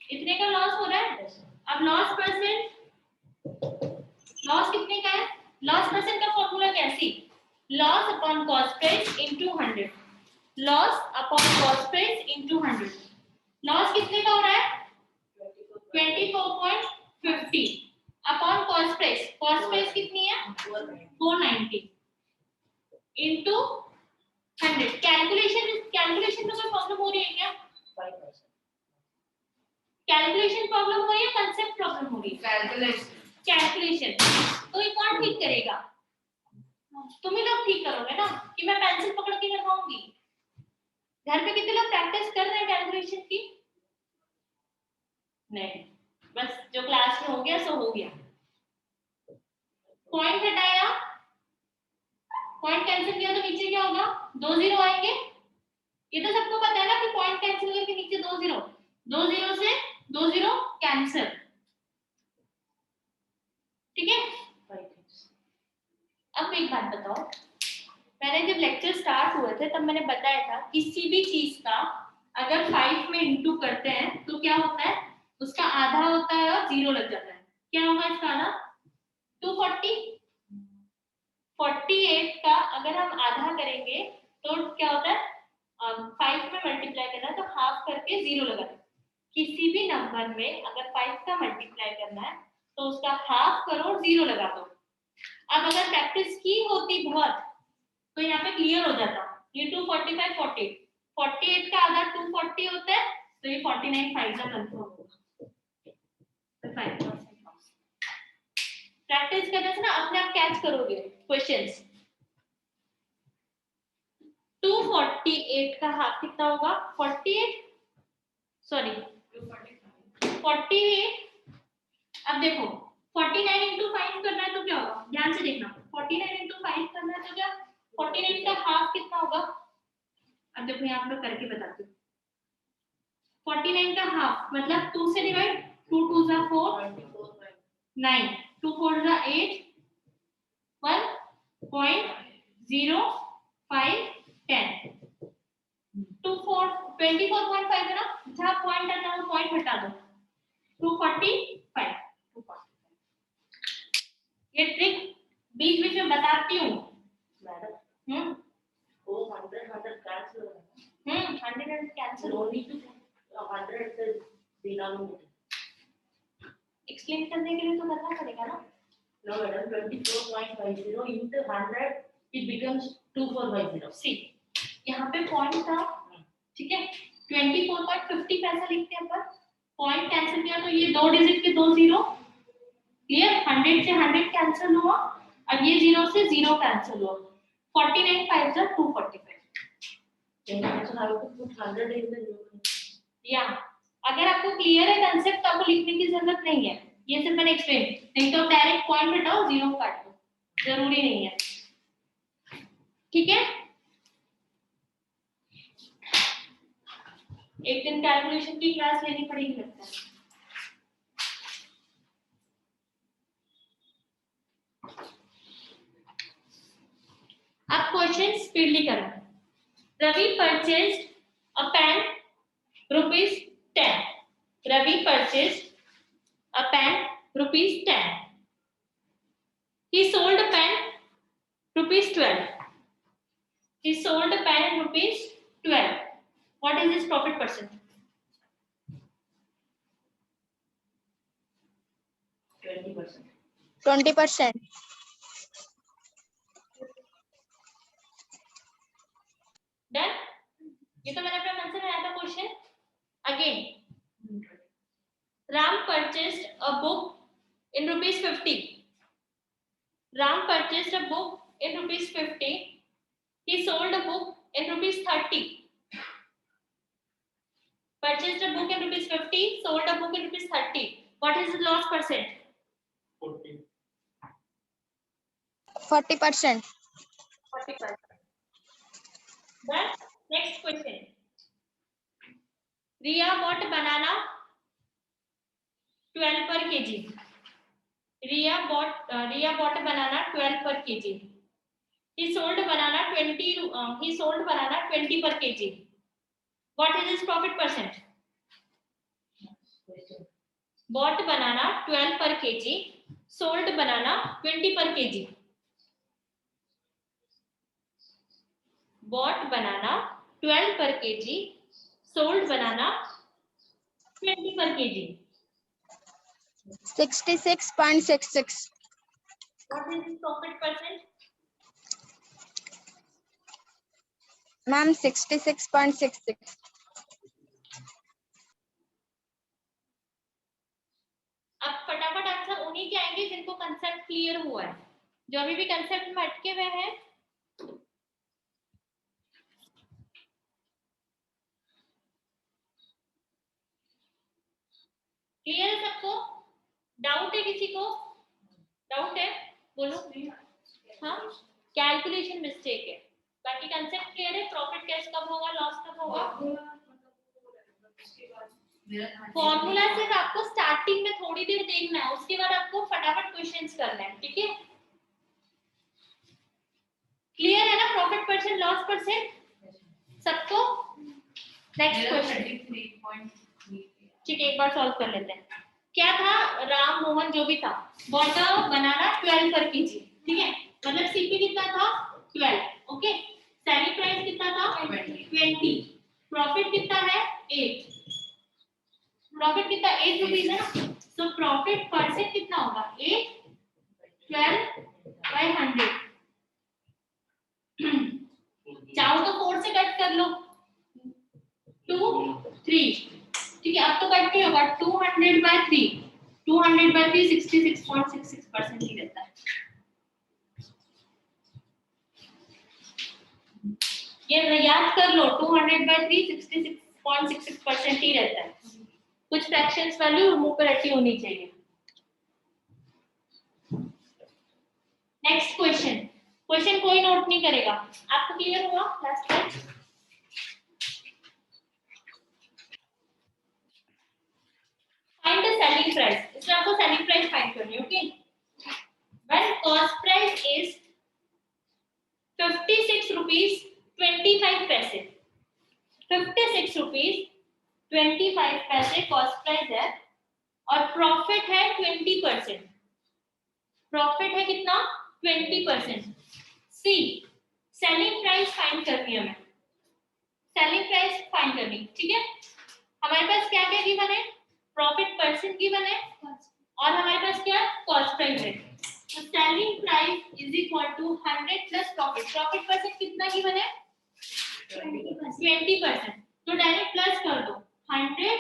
इतने का लॉस हो रहा है। अब लॉस परसेंट, लॉस कितने का है, लॉस परसेंट का फॉर्मूला कैसी, loss upon cost price into 100, loss upon cost price into 100। Loss कितने का हो रहा है 24.50 अपॉन कॉस्ट प्राइस कितनी है 490 इनटू 100। कैलकुलेशन में कोई प्रॉब्लम हो रही है क्या, कैलकुलेशन प्रॉब्लम हो रही है, कंसेप्ट प्रॉब्लम हो रही है, कैलकुलेशन। तो ये कौन ठीक करेगा, तुम ही लोग ठीक करोगे ना, कि मैं पेंसिल पकड़ के करवाऊंगी। घर पे कितने लोग प्रैक्टिस कर रहे हैं कैलकुलेशन की, नहीं, बस जो क्लास में हो गया सो हो गया। पॉइंट हटाया, पॉइंट कैंसिल किया तो नीचे क्या होगा, 2 जीरो आएंगे। ये तो सबको पता है ना कि पॉइंट कैंसिल करके नीचे 2 जीरो, 2 जीरो से 2 जीरो कैंसिल, ठीक है। अब एक बात बताओ, मैंने जब लेक्चर स्टार्ट हुए थे तब मैंने बताया था किसी भी चीज का अगर 5 में इंटू करते हैं तो क्या होता है, उसका आधा होता है और जीरो लग जाता है। क्या होगा इसका आधा, 240। 48 का अगर हम आधा करेंगे तो क्या होता है, 5 में मल्टीप्लाई करना है तो हाफ करके जीरो लगाना है। किसी भी नंबर में अगर 5 का मल्टीप्लाई करना है तो उसका हाफ करो और जीरो लगा दो। अब अगर प्रैक्टिस की होती बहुत तो यहाँ पे क्लियर हो जाता, ये 245 48, 48 का आधा 240 होता है तो ये 49 5 का कंफर्म होगा। तो 5% प्रैक्टिस करने से ना अपने आप कैच करोगे क्वेश्चंस। 248 का हाफ कितना होगा 48, सॉरी 48। अब देखो 49 इंटू 5 करना है तो क्या होगा, ध्यान से देखना, 49 इंटू 5 करना है तो क्या 49 का हाफ कितना होगा। अब देखो यहाँ पे करके बताती हूँ, 49 का हाफ मतलब 2 से डिवाइड, 2 2 जा 4 9, 2 4 जा 8, 1.05 10, 24.5 है ना, जहाँ पॉइंट आता है वो पॉइंट हटा दो, 245। ये ट्रिक बीच बीच में बताती हूँ मैडम। वो 100 कैंसिल हो रहा है, 100 कैंसिल हो रही है, 100 से डिनोमिनेटर एक्सप्लेन करने के लिए तो करना पड़ेगा ना। No madam 24.50 into 100 it becomes 2450। See यहाँ पे पॉइंट था, ठीक है, 24.50 पैसा लिखते हैं पर पॉइंट कैंसिल किया तो ये दो डिजिट के दो जीरो, क्लियर, 100 से 100 कैंसिल हुआ, अब ये जीरो से जीरो कैंसिल हुआ, 49 5 जा 245। so how to put 100 in the new, या अगर आपको क्लियर है कांसेप्ट तो आपको लिखने की जरूरत नहीं है, ये सिर्फ मैंने एक्सप्लेन, नहीं तो डायरेक्ट पॉइंट हटाओ जीरो काट दो, जरूरी नहीं है, ठीक है। एक दिन कैलकुलेशन की क्लास लेनी पड़ेगी लगता है। अब क्वेश्चन स्पीडली करो। Ravi purchased a pen ₹10। Ravi purchased a pen ₹10. He sold a pen ₹12. He sold a pen ₹12. What is his profit percent? 20%. 20%. Done? ये तो मैंने अपना मन से बनाया था question. Again, Ram purchased a book in ₹50. Ram purchased a book in ₹50. He sold a book in ₹30. Purchased a book in ₹50, sold a book in ₹30. What is the loss percent? 40%. 40%. Then next question. Riya bought banana 12 per kg. Riya bought a banana 12 per kg. He sold banana 20 per kg. What is his profit percent? bought banana 12 per kg, sold banana 20 per kg. Bought banana 12 per kg, sold banana 20 per kg. 66.66. What is profit percent? Ma'am, 66.66. अब फटाफट answer उन्हीं के आएंगे जिनको concept clear हुआ है। जो अभी भी कंसेप्ट में अटके हुए हैं, क्लियर है सबको? डाउट है किसी को? डाउट है? बोलो। हाँ, कैलकुलेशन मिस्टेक है, बाकी कंसेप्ट क्लियर है। प्रॉफिट कैश कब होगा, लॉस कब होगा? फॉर्मूला सिर्फ आपको स्टार्टिंग में थोड़ी देर देखना है, उसके बाद आपको फटाफट क्वेश्चंस करना है, ठीक है? क्लियर है ना? प्रॉफिट परसेंट, लॉस परसेंट सबको? नेक्स्ट क्वेश्चन, ठीक है, एक बार सॉल्व कर लेते हैं। क्या था? राम मोहन जो भी था, बॉट बनाना 12 पर केजी, ठीक है? मतलब सीपी कितना था? 12, ओके। सेलिंग प्राइस कितना था? 20। प्रॉफिट कितना है? 8। प्रॉफिट कितना? 8 रुपीस है ना, तो प्रॉफिट परसेंट कितना होगा? 8 12/100। चाहो तो 4 से कट कर लो, 2 3, ठीक है? अब तो कट नहीं होगा, 200/3, 200/3 66.66% ही रहता है। ये याद कर लो, 200/3 66.66% ही रहता है। कुछ फ्रैक्शंस वैल्यू मुंह पर रटी होनी चाहिए। नेक्स्ट क्वेश्चन, क्वेश्चन कोई नोट नहीं करेगा। आपको क्लियर हुआ last time? Find the selling price. इसमें आपको सेलिंग प्राइस फाइंड करनी है, okay? When cost price is 56 rupees 25 पैसे, 56 रुपीस 25 पैसे कॉस्ट प्राइस है और प्रॉफिट है 20%। प्रॉफिट है कितना? 20%। सी, सेलिंग प्राइस फाइंड करनी है हमें, सेलिंग प्राइस फाइंड करनी, ठीक है? हमारे पास क्या क्या गिवन है? प्रॉफिट परसेंट गिवन है और हमारे पास क्या? कॉस्ट प्राइस है। तो selling price is equal to 100 plus profit. Profit percent कितना गिवन है? 20%। तो डायरेक्ट प्लस कर दो, 100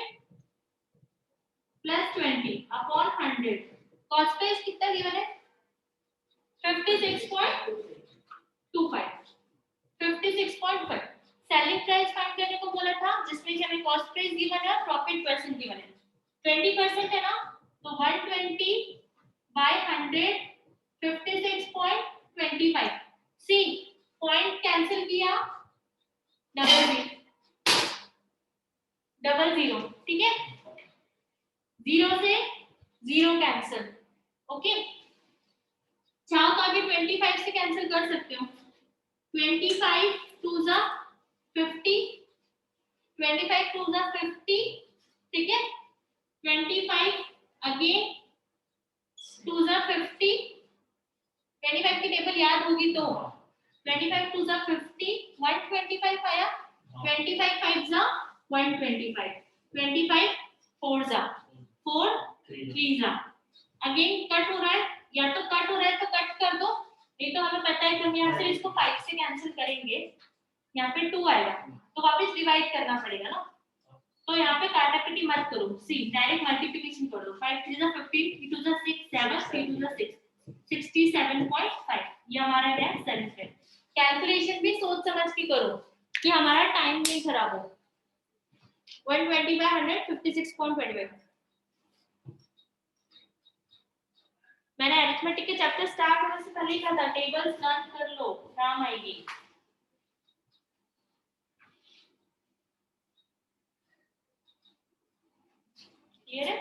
प्लस 20 अपॉन 100। कॉस्ट प्राइस कितना गिवन है? 56.25, 56.5। सेलिंग प्राइस फाइंड करने को बोला था, जिसमें कि हमें कॉस्ट प्राइस गिवन है, प्रॉफिट परसेंट गिवन है। 20% है ना, तो 120/100 56.25। सी, पॉइंट कैंसिल किया, डबल जीरो, ठीक है? 0 से 0 कैंसिल, ओके? चाहो तो आगे 25 से कैंसिल कर सकते हो। 25 2 जा 50, 25 2 जा 50, ठीक है? 25 अगेन 2 जा 50, 25 की टेबल याद होगी तो 25 2 जा 50, 125 आया, 25 5 जा 125, 25 4 जा 4, 3 जा। अगेन कट हो रहा है, या तो कट हो रहा है तो कट कर दो, नहीं तो हमें पता है कि हम यहाँ से इसको 5 से कैंसिल करेंगे, यहाँ पे 2 आएगा तो वापस डिवाइड करना पड़ेगा ना, तो यहाँ पे काटाकाटी मत करो। सी, डायरेक्ट मल्टीप्लिकेशन कर दो। 5 3 15, 3 2 6 7, 3 2 6 67.5। ये हमारा क्या है? Selling price. कैलकुलेशन भी सोच समझ के करो कि हमारा टाइम नहीं खराब हो। 120/100 56.25। मैंने अरिथमेटिक के चैप्टर स्टार्ट होने से पहले ही कहा था, टेबल्स लर्न कर लो, काम आएगी। क्लियर है?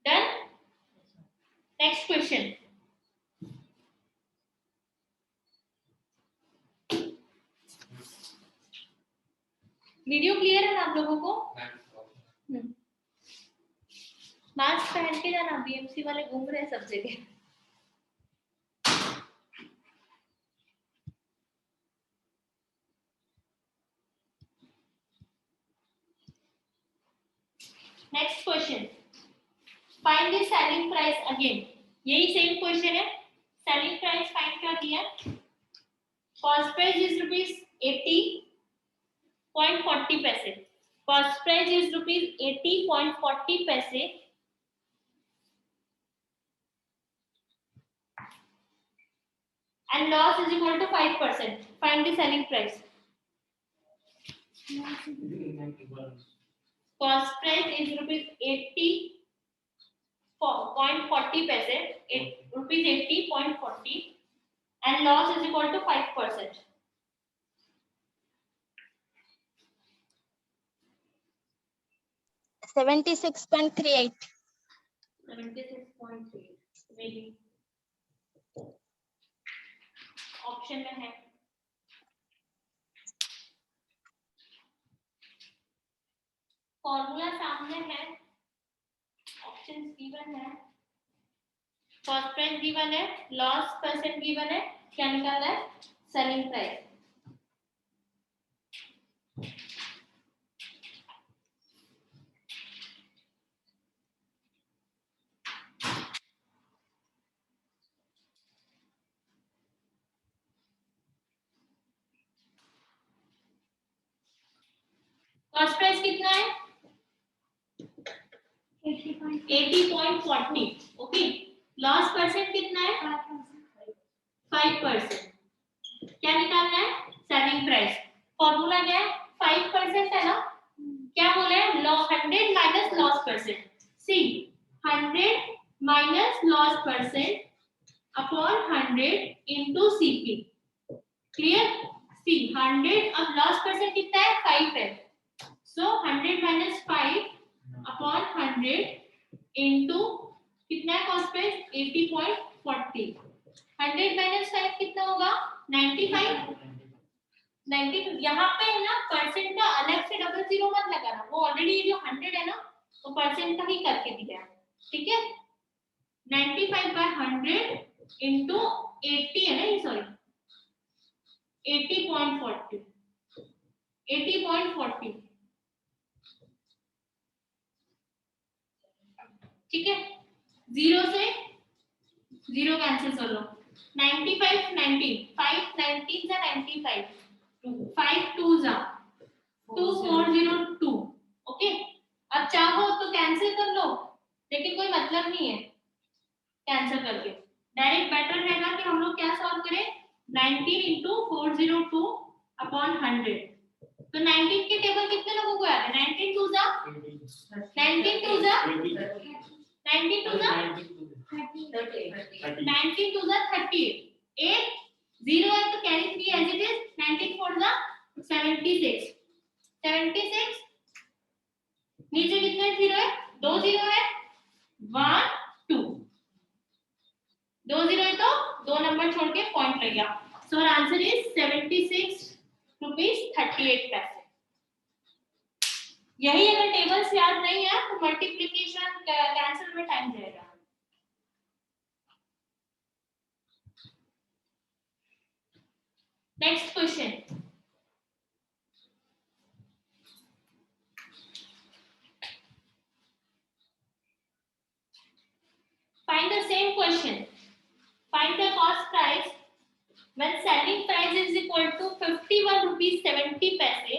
Done? Next question, video clear है ना आप लोगों को? मास्क पहन के जाना, बीएमसी वाले घूम रहे हैं सब जगह। Next question, find the selling price again. यही सेम क्वेश्चन है। सेलिंग प्राइस फाइंड कर दिया। कॉस्ट प्राइस इज रुपीज 80.40 पैसे। कॉस्ट प्राइस इज रुपीज 80.40 पैसे। And loss is equal to 5%. Find the selling price. Cost price is rupees 80.40 paise. Rupees 80.40, and loss is equal to 5%. $76.38. 76.3 maybe option में है। Formula सामने है, options given है, cost price given है, loss percent given है, क्या निकालना है? Selling price. कॉस्ट प्राइस कितना है? 80.40। ओके, लॉस परसेंट कितना है? 5%। क्या निकालना है? Selling price. फॉर्मूला क्या है? 5% है ना? क्या बोले? 100 minus loss percent. See 100 minus loss percent upon 100 into CP. Clear? See 100, अब लॉस परसेंट कितना है? 5 है। सो 100 माइनस 5 अपॉन 100 इनटू कितना है कॉस्ट प्राइस? 80.40। 100 माइनस 5 कितना होगा? 95। 90 यहाँ पे है ना, परसेंट का अलग से डबल जीरो मत लगाना, वो ऑलरेडी जो 100 है ना तो परसेंट का ही करके दिया है। ठीक है, 95/100 इनटू 80 है ना, ये सॉरी 80.40। 80.40 ठीक है, जीरो से जीरो कैंसिल कर लो। 95 19 5 19 जा 95 5 2 जा 2402। ओके, अब चाहो तो कैंसिल कर लो, लेकिन कोई मतलब नहीं है कैंसिल करके। डायरेक्ट बेटर रहेगा कि हम लोग क्या सॉल्व करें? 19 into 402 अपॉन 100। तो 19 के टेबल कितने लोगों को याद है? 19 2 जा 19 2 जा 19 2 जा 19 2 जा 38। 8 0 है तो कैरी 3 एज इट इज। 19 4 जा 76। 76 नीचे कितने जीरो है? 2 जीरो है, 1 2 2 जीरो है तो 2 नंबर छोड़ के पॉइंट लग गया। So answer is 76.38 rupees. यही अगर टेबल्स याद नहीं है तो मल्टीप्लिकेशन कैंसिल में टाइम जाएगा। Next question, find the same question. Find the cost price when selling price is equal to 51 rupees 70 paise.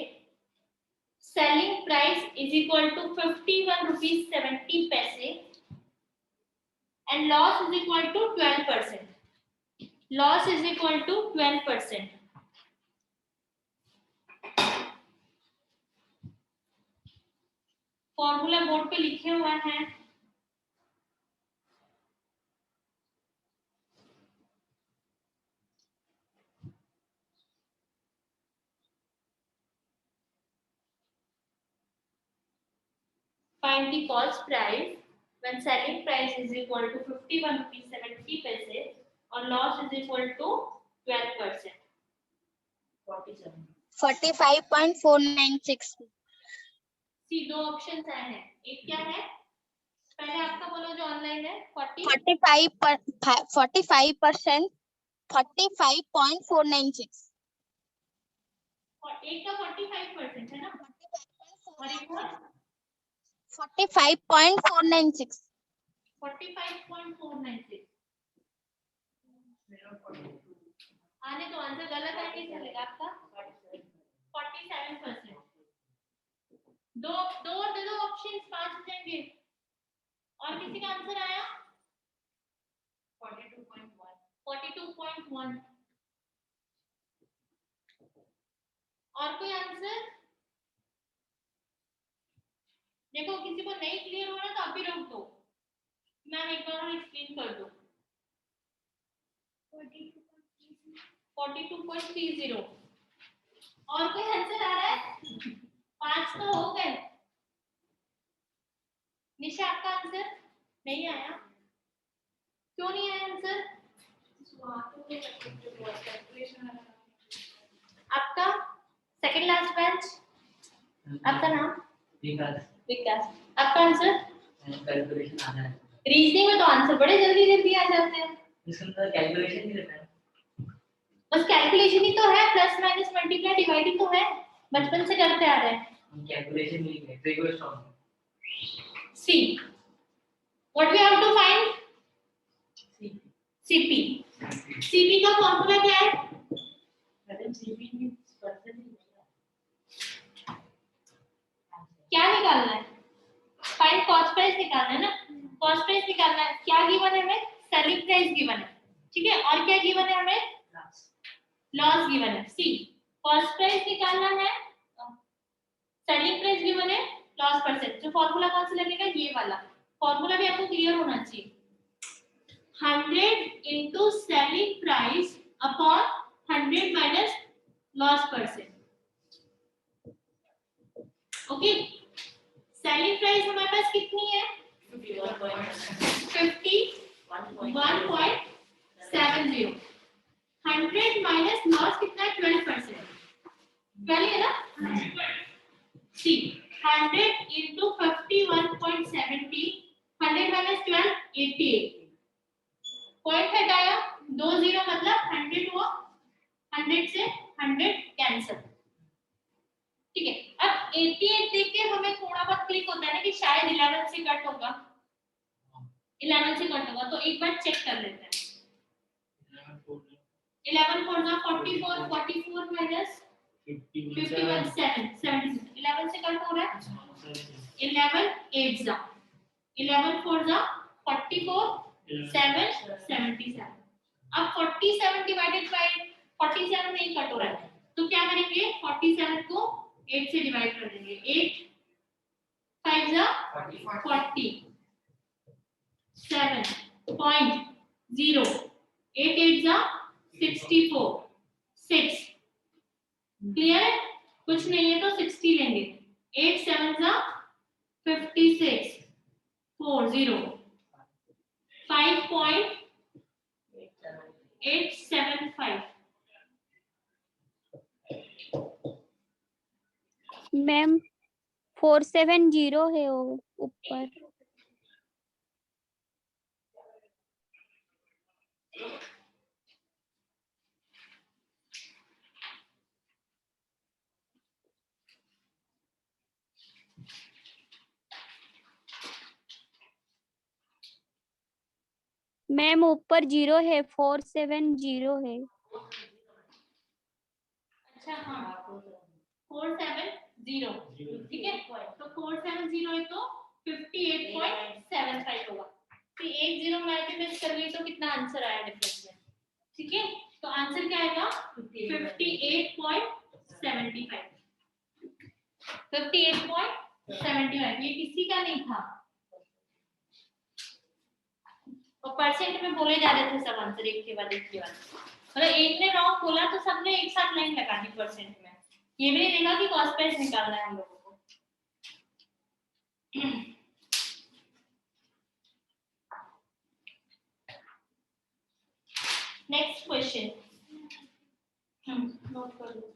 Selling price is equal to 51 rupees 70 paise and loss is equal to 12%. Loss is equal to 12%. Formula board पे लिखे हुए हैं। Find the cost price when selling price is equal to 51 rupees 70 paise or loss is equal to 12%. 47 45.496. सी, दो options आए हैं, एक क्या है, पहले आपका बोलो जो ऑनलाइन है, 40 45%, 45.496. और एक का 45% है ना, और एक और 45.496. 45.496. आने तो आंसर गलत है, नहीं चलेगा आपका 47%. दो दो दे दो ऑप्शन, 5 हो जाएंगे. और किसी का आंसर आया 42.1. और कोई आंसर? देखो किसी को नहीं क्लियर हो रहा तो अभी रोक दो, मैम एक बार और एक्सप्लेन कर दो. 42.30. और कोई आंसर आ रहा है? 5 तो हो गए. निशा आपका आंसर नहीं आया, क्यों नहीं आया आंसर? आपका सेकंड लास्ट बेंच, आपका नाम विकास. आपका आंसर कैलकुलेशन आना है. रीजनिंग में तो आंसर बड़े जल्दी जल्दी आ जाते हैं. इसके अंदर कैलकुलेशन नहीं रहता है. बस कैलकुलेशन ही तो है, प्लस माइनस मल्टीप्लाई डिवाइडिंग तो है, बचपन से करते आ रहे हैं. हम कैलकुलेशन नहीं है, trigger strong. See, what we have to find? CP. CP का फॉर्मूला क्या है? Madam CP means percent. क्या निकालना है? फाइंड कॉस्ट प्राइस निकालना है ना. कॉस्ट प्राइस निकालना है. क्या गिवन है हमें? सेलिंग प्राइस गिवन है, ठीक है. और क्या गिवन है हमें? लॉस गिवन है. सी, कॉस्ट प्राइस निकालना है, सेलिंग प्राइस गिवन है, लॉस परसेंट. जो फॉर्मूला कौन सा लगेगा? ये वाला फॉर्मूला भी आपको क्लियर होना चाहिए. 100 into selling price upon 100 minus loss percent. Okay, selling price हमारे पास कितनी है? 51.70. 100 माइनस लॉस कितना है? 12%. 12 है ना. सी, 100 into 51.70, 100 minus 12, 88. पॉइंट हटाया, 2 0 मतलब 100 हुआ, 100 से 100 कैंसिल. ठीक है. अब 88 देख के हमें थोड़ा बहुत क्लिक होता है ना कि शायद 11 से कट होगा, 11 से कट होगा, तो एक बार चेक कर लेते हैं. 11 4 जा 44, 44 minus 51 7 76. 11 से कट हो रहा है. 11 8 जा 11 4 जा 44 7 77. अब 47 डिवाइडेड बाय 47 नहीं कट हो रहा है, तो क्या करेंगे? 47 को 8 से डिवाइड कर देंगे. 8 5 जा 40, 7.0, 8 8 जा 64, 6. क्लियर है? कुछ नहीं है तो 60 लेंगे. 8 7 जा 56, 40, 5.875. मैम 470 है वो ऊपर. मैम ऊपर 0 है, 470 है. अच्छा हाँ, 470. ठीक है, तो 470 है तो 58.75 होगा. तो एक 0 मल्टीप्लाई कर लिए तो कितना आंसर आया डिफरेंस में? ठीक है, तो आंसर क्या आएगा? 58.75. 58.75. ये किसी का नहीं था, और परसेंट में बोले जा रहे थे सब आंसर एक के बाद एक के बाद. मतलब एक ने रॉन्ग बोला तो सबने एक साथ लाइन लगा दी परसेंट में. ये भी नहीं देखा कि कॉस्ट प्राइस निकालना है हम लोगों को. नेक्स्ट क्वेश्चन नोट कर लो.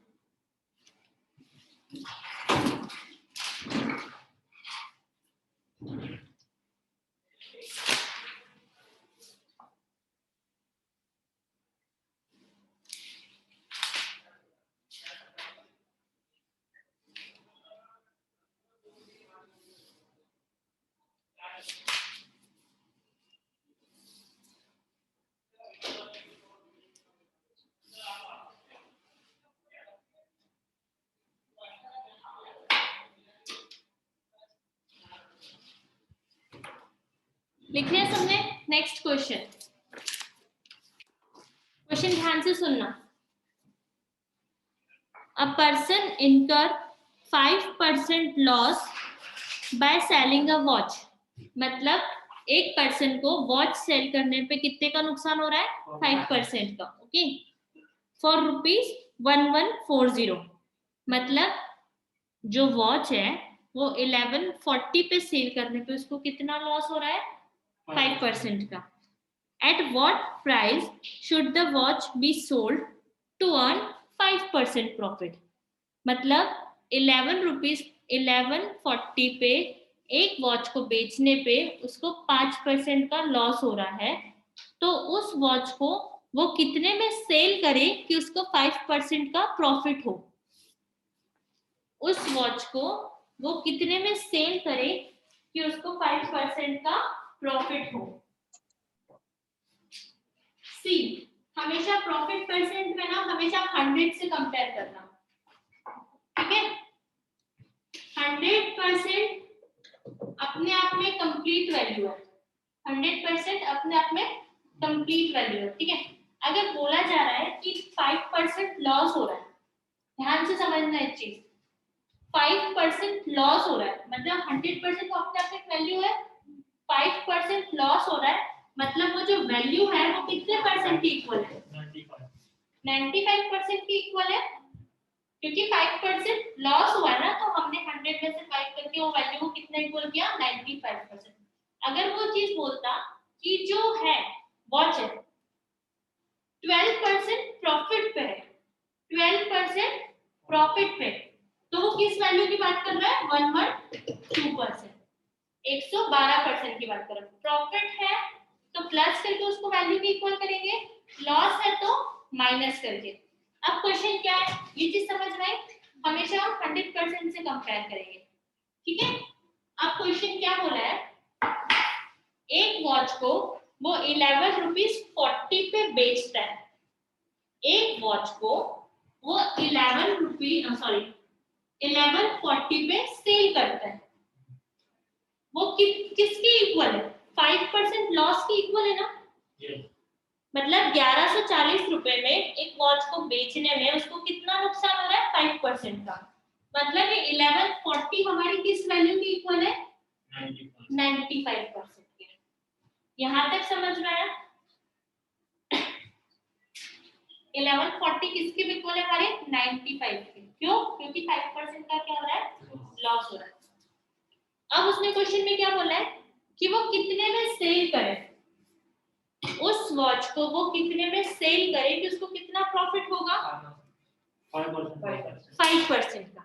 लिख लिया सबने? नेक्स्ट क्वेश्चन, क्वेश्चन ध्यान से सुनना। अ पर्सन इनकर 5% loss by selling a watch, मतलब एक पर्सन को वॉच सेल करने पे कितने का नुकसान हो रहा है? 5% का। ओके, फॉर ₹1140, मतलब जो वॉच है वो 1140 पे सेल करने पे उसको कितना लॉस हो रहा है? 5% का। At what price should the watch be sold to earn 5% profit? मतलब 1140 पे एक वॉच को बेचने पे उसको 5% का लॉस हो रहा है, तो उस वॉच को वो कितने में सेल करे कि उसको 5% का प्रॉफिट हो? उस वॉच को वो कितने में सेल करे कि उसको 5% का प्रॉफिट हो? सी, हमेशा प्रॉफिट परसेंट में ना हमेशा 100 से कंपेयर करना, ठीक है? 100% अपने आप में कंप्लीट वैल्यू है, 100% अपने आप में कंप्लीट वैल्यू है, ठीक है? अगर बोला जा रहा है कि 5% लॉस हो रहा है, ध्यान से समझना एक चीज, 5% लॉस हो रहा है मतलब 100% तो अपने आप में वैल्यू है, 5% लॉस हो रहा है मतलब वो जो वैल्यू है वो कितने परसेंट की इक्वल है? 95% की इक्वल है, क्योंकि 5% लॉस हुआ ना, तो हमने 100 में से 5 करके वो वैल्यू को कितना इक्वल किया? 95%। अगर वो चीज बोलता कि जो है वॉच है 12% प्रॉफिट पे है, 12% प्रॉफिट पे, तो वो किस वैल्यू की बात कर रहा है? 112%, 112% की बात कर रहा है। प्रॉफिट है तो प्लस करके उसको वैल्यू की इक्वल करेंगे, लॉस है तो माइनस करके। अब क्वेश्चन क्या है, ये चीज समझ में आई? हमेशा हम 100% से कंपेयर करेंगे, ठीक है? अब क्वेश्चन क्या बोला है, एक वॉच को वो 1140 पे बेचता है, एक वॉच को वो 1140 पे सेल करता है, वो किसकी इक्वल है? 5% लॉस की इक्वल है ना? मतलब 1140 रुपए में एक वॉच को बेचने में उसको कितना नुकसान हो रहा है? 5% का, मतलब ये 1140 हमारी किस वैल्यू की इक्वल है? 95% की। यहां तक समझ में आया? 1140 किसके इक्वल है? हमारे 95 के। क्यों? क्योंकि 5% का क्या हो रहा है? लॉस हो रहा है। अब उसने क्वेश्चन में क्या बोला है कि वो कितने में सेल करे, उस वॉच को वो कितने में सेल करे कि उसको कितना प्रॉफिट होगा? 5% का।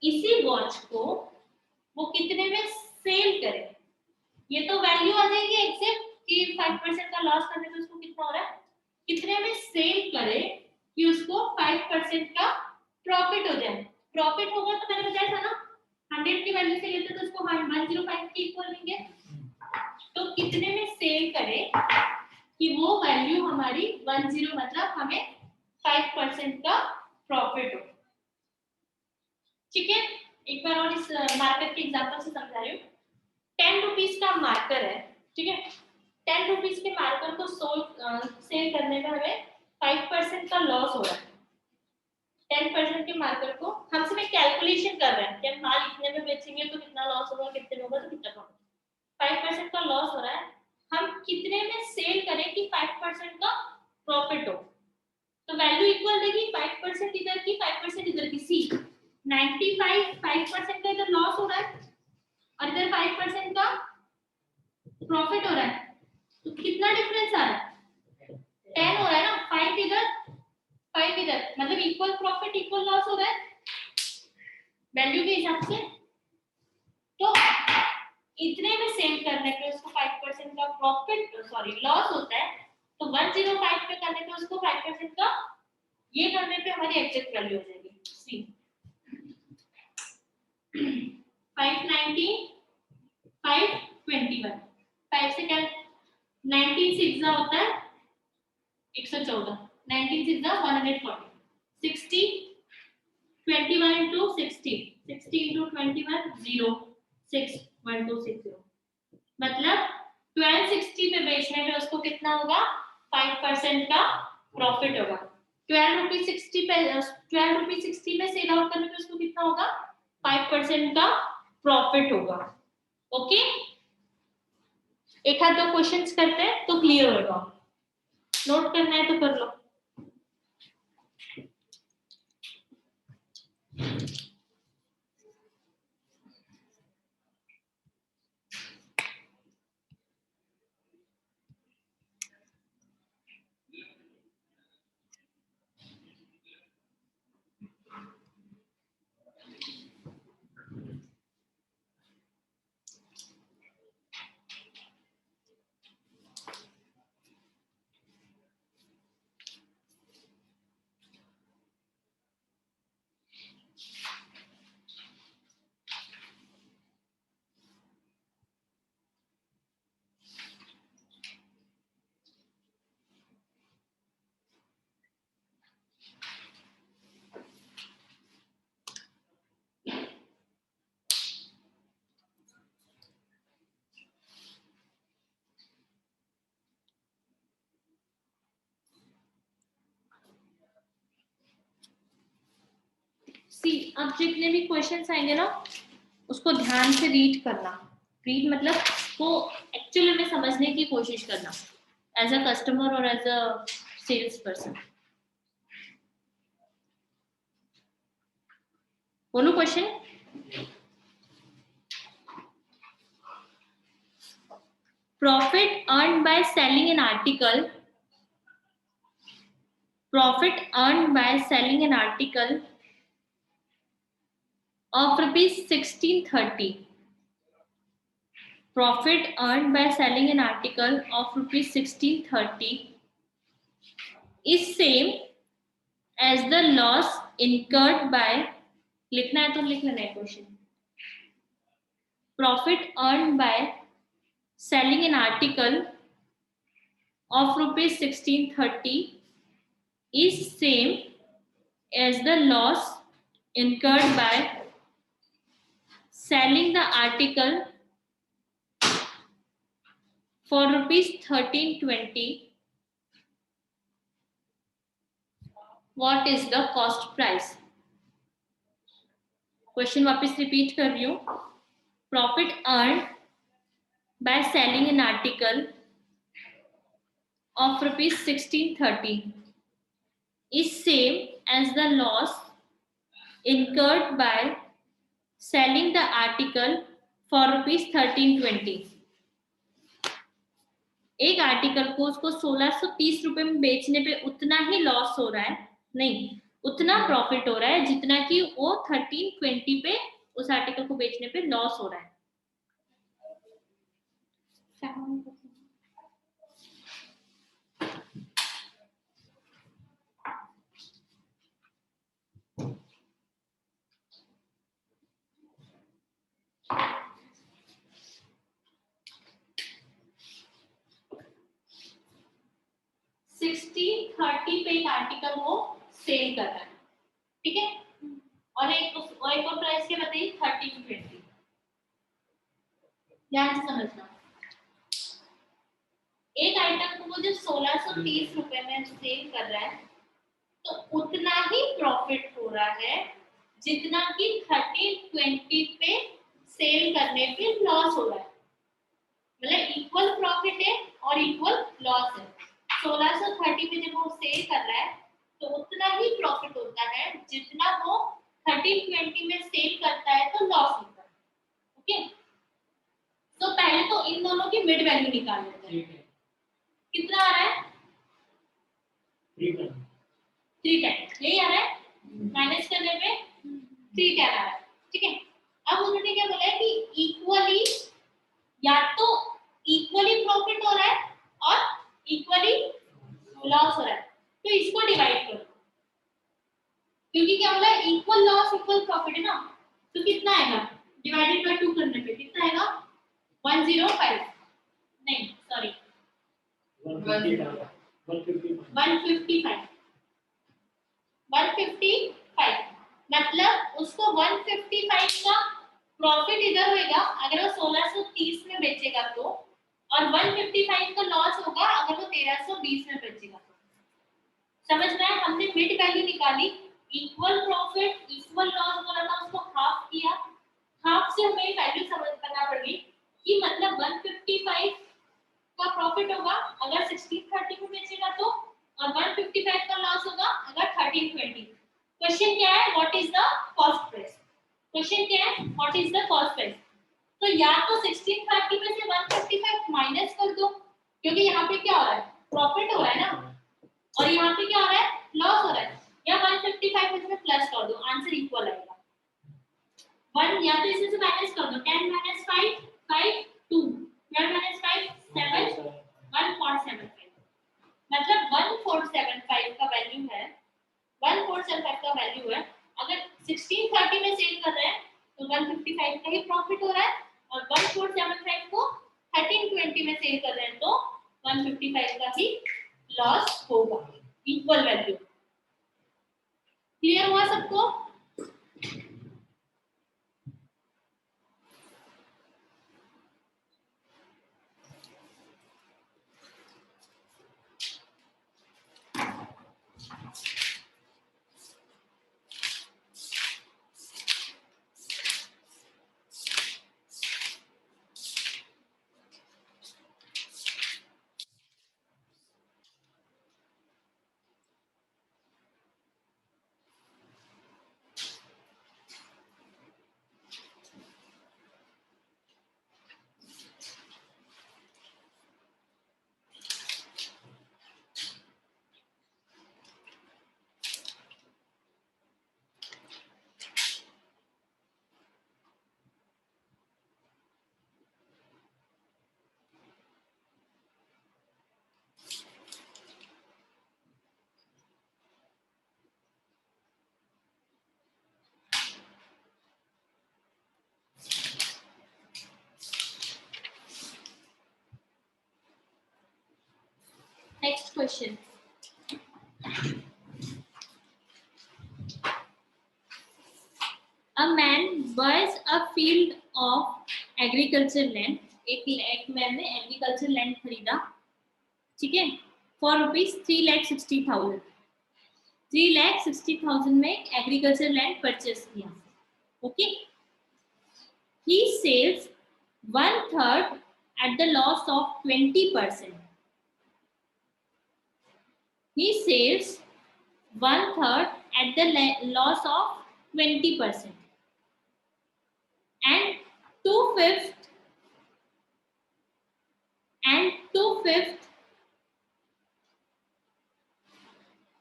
इसी वॉच को वो कितने में सेल करे, ये तो वैल्यू आ जाएगी एक्सेप्ट कि 5% का लॉस करने पे उसको कितना हो रहा है, कितने में सेल करे कि उसको 5% का प्रॉफिट हो जाए। प्रॉफिट होगा तो मैंने बताया था ना 100 की वैल्यू से लेते तो उसको 105 के इक्वल लेंगे, तो कितने में सेल करे कि वो वैल्यू हमारी 10 मतलब हमें 5% का प्रॉफिट हो, ठीक है? एक बार और इस मार्कर के एग्जांपल से समझा रही हूँ। 10 रुपीस का मार्कर है, ठीक है? 10 रुपीस के मार्कर को सेल करने में हमें 5% का लॉस हो रहा है। 10% के मार्कर को हम सिर्फ कैलकुलेशन कर रहे हैं कि हम माल इतने में बेचेंगे तो कितना लॉस होगा, कितने में होगा तो कितना प्रॉफिट। 5% का लॉस हो रहा है, हम कितने में सेल करें कि 5% का प्रॉफिट हो, तो वैल्यू इक्वल देगी 5% इधर की 5% इधर की। सी 95 5% का इधर लॉस हो रहा है और इधर 5% का प्रॉफिट हो रहा है, तो कितना डिफरेंस आ रहा है? 10 हो रहा है ना, 5 इधर 5 इधर, मतलब इक्वल प्रॉफिट इक्वल लॉस हो रहा है। वैल्यू के हिसाब से। तो इतने में सेल करने पे उसको 5% का प्रॉफिट लॉस होता है, तो 105 पे करने पे उसको 5% का, ये करने पे हमारी एग्जैक्ट वैल्यू हो जाएगी सी 590 521। 5 से क्या 19 6 होता है 114, 19 6 140, 60 21 into 60 60 into 21 0 6 1260, मतलब 1260 पे बेचने पे उसको कितना होगा 5% का प्रॉफिट होगा। 12 रुपीज 60 में सेल आउट करने पे उसको कितना होगा 5% का प्रॉफिट होगा। ओके, एक आध दो क्वेश्चंस करते हैं तो क्लियर होगा। नोट करना है तो कर लो। सी, अब जितने भी क्वेश्चंस आएंगे ना उसको ध्यान से रीड करना। रीड मतलब को एक्चुअली में समझने की कोशिश करना एज अ कस्टमर और एज अ सेल्स पर्सन। बोलो question. Profit earned by selling an article. Profit earned by selling an article of rupees 1630. Profit earned by selling an article of rupees 1630 is same as the loss incurred by, लिखना है तो लिख लेना है question. Profit earned by selling an article of rupees 1630 is same as the loss incurred by selling the article for rupees 1320. What is the cost price? Question वापस repeat कर रही हूँ। Profit earned by selling an article of rupees 1630 is same as the loss incurred by selling the article for rupees 1320. एक article को उसको 1630 रुपए में बेचने पे उतना ही लॉस हो रहा है, नहीं उतना प्रॉफिट हो रहा है जितना कि वो 1320 पे उस आर्टिकल को बेचने पे लॉस हो रहा है। 1630 पे एक आर्टिकल वो सेल कर रहा है, ठीक है, और एक और प्राइस क्या बताइए 1320। ध्यान से समझना, एक आइटम को वो जो 1630 रुपए में सेल कर रहा है तो उतना ही प्रॉफिट हो रहा है जितना कि 1320 पे सेल करने पे लॉस हो रहा है। मतलब इक्वल प्रॉफिट है और इक्वल लॉस है। 1630 पे जब वो सेल कर रहा है तो उतना ही प्रॉफिट होता है जितना वो 1320 में सेल करता है तो लॉस होता है। ओके, तो पहले तो इन दोनों की मिड वैल्यू निकाल लेते हैं। कितना आ रहा है 310, यही आ रहा है, माइनस करने पे 3 क्या आ रहा है ठीक है। अब उन्होंने क्या बोला है कि इक्वली, या तो इक्वली प्रॉफिट हो रहा है और इक्वली लॉस हो रहा है, तो इसको डिवाइड करो, क्योंकि क्या बोला है इक्वल लॉस इक्वल प्रॉफिट है ना, तो कितना आएगा डिवाइडेड बाय 2 करने पे कितना आएगा 105, नहीं सॉरी 155 मतलब उसको 155 का प्रॉफिट इधर होएगा अगर वो 1630 में बेचेगा तो, और 155 का लॉस होगा अगर वो 1320 में बेचेगा तो। समझ में आया? हमने मिड वैल्यू निकाली, इक्वल प्रॉफिट इक्वल लॉस बोला था, उसको हाफ किया, हाफ से हमें वैल्यू समझ करना पड़ेगी कि मतलब 155 का प्रॉफिट होगा अगर 1630 में बेचेगा तो, और 155 का लॉस होगा अगर 1320। क्वेश्चन क्या है what is the cost price, question क्या है what is the cost price. तो या तो 1630 में से 155 माइनस कर दो, क्योंकि यहाँ पे क्या हो रहा है प्रॉफिट हो रहा है ना, और यहाँ पे क्या हो रहा है लॉस हो रहा है, या 155 में से प्लस कर दो, आंसर इक्वल आएगा। 1 या तो इसमें से माइनस कर दो, 10 माइनस 5 5 2, 12 माइनस 5 7 1475, मतलब 1475 का वैल्यू है, 1475 का वैल्यू है। अगर 1630 में सेल कर रहे हैं तो 155 का ही प्रॉफिट हो रहा है, और 1475 को 1320 में सेल कर रहे हैं तो 155 का ही लॉस होगा, इक्वल वैल्यू। क्लियर हुआ सबको? Next question. A man buys a field of agriculture land. एक मैन ने एग्रीकल्चर लैंड खरीदा, ठीक है, फॉर रुपीज 3,60,000, 3,60,000 में एग्रीकल्चर लैंड परचेस किया, okay. He sells 1/3 at the loss of 20%. He sells 1/3 at the loss of 20%, and 2/5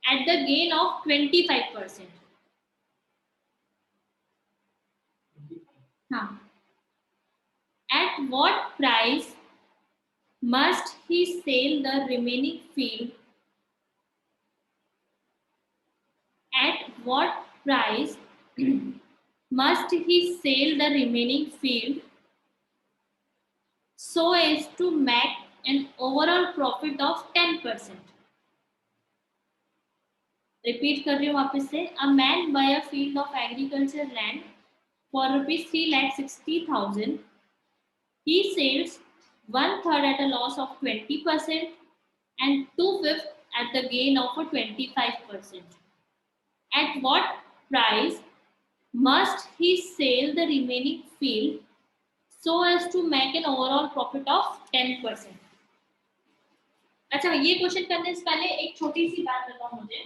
at the gain of 25%. हाँ. At what price must he sell the remaining field? At what price must he sell the remaining field so as to make an overall profit of 10%? Repeat कर रही हूँ वापस से. A man buy a field of agriculture land for rupees 3,60,000. He sells 1/3 at a loss of 20% and 2/5 at the gain of a 25%. At what price must he sell the remaining field so as to make an overall profit of 10%? अच्छा, ये question करने से पहले एक छोटी सी बात बताओ मुझे.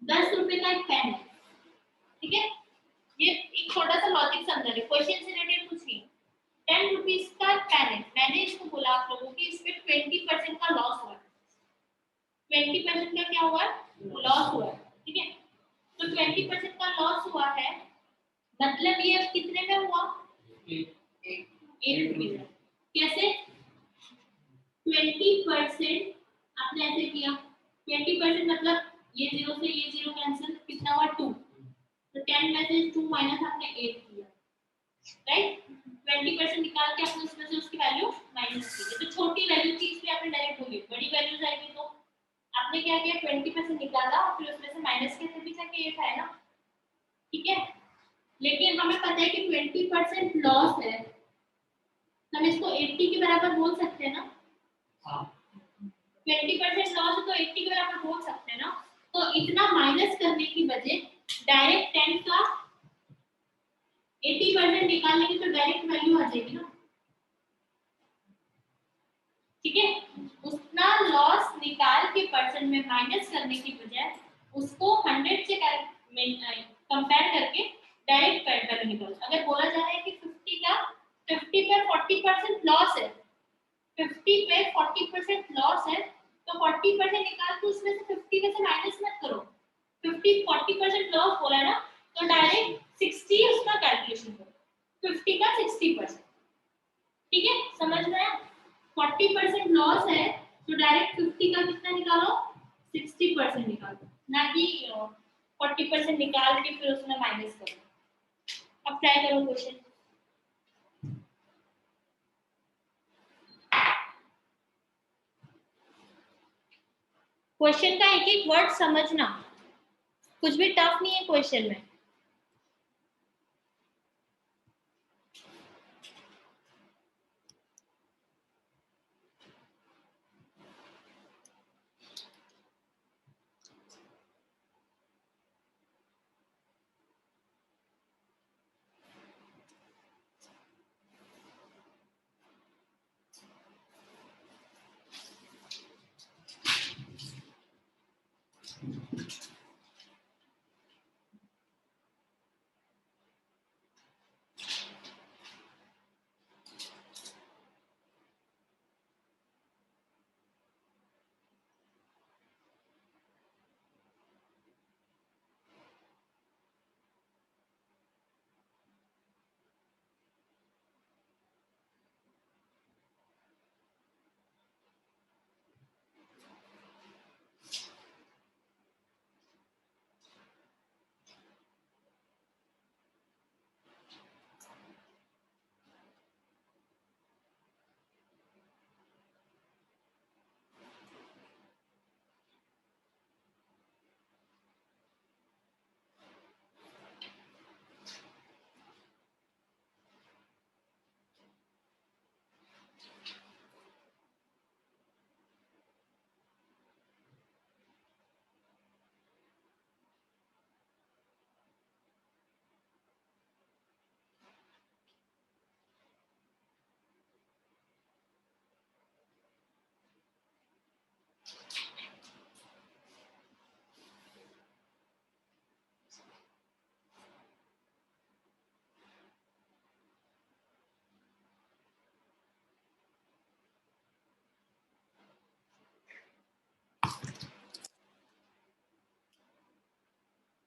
₹10 का एक पेन है, ठीक है, ये एक छोटा सा लॉजिक समझा रहे, क्वेश्चन से रिलेटेड कुछ नहीं. ₹10 का पेन है, मैंने इसको बोला आप लोगों की इस पे 20% का लॉस हुआ है, 20% का क्या हुआ, लॉस हुआ, ठीक है। तो 20% का लॉस हुआ है, मतलब ये अब कितने में हुआ, 8 रुपीज। कैसे, 20% आपने ऐसे किया, 20% मतलब ये 0 से ये 0 कैंसिल, कितना हुआ 2, तो 10 में से 2 माइनस आपने 8 किया, राइट। 20% निकाल के आपने उसमें से उसकी वैल्यू माइनस की, तो छोटी वैल्यू थी इसलिए आपने डायरेक्ट होगी, बड़ी वैल्यूज आएगी तो आपने क्या किया, 20% निकाला और फिर उसमें से माइनस के तभी जाके ये था ना, ठीक है। लेकिन हमें पता है कि 20% लॉस है, हम इसको 80 के बराबर बोल सकते हैं ना, 20% लॉस है तो 80 के बराबर बोल सकते हैं ना। तो इतना माइनस करने की बजाय डायरेक्ट 10 का 80% निकालेंगे तो डायरेक्ट वैल्यू आ जाएगी ना, ठीक है। उतना लॉस निकाल के परसेंट में माइनस करने की बजाय उसको 100 से कंपेयर करके डायरेक्ट वैल्यू निकालो। अगर बोला जा रहा है कि 50 पे 40% लॉस है, 50 पे 40% लॉस है, तो 40% निकाल के उसमें से 50 में से माइनस मत करो, 40% लॉस बोला ना, तो डायरेक्ट 60 उसका कैलकुलेशन करो, 50 का 60%, ठीक है, समझ में आया। 40% लॉस है तो डायरेक्ट 50 का कितना निकालो, 60% निकालो, ना कि 40% निकाल के फिर उसमें माइनस करो। अब ट्राई करो क्वेश्चन। क्वेश्चन का एक एक वर्ड समझना, कुछ भी टफ नहीं है क्वेश्चन में।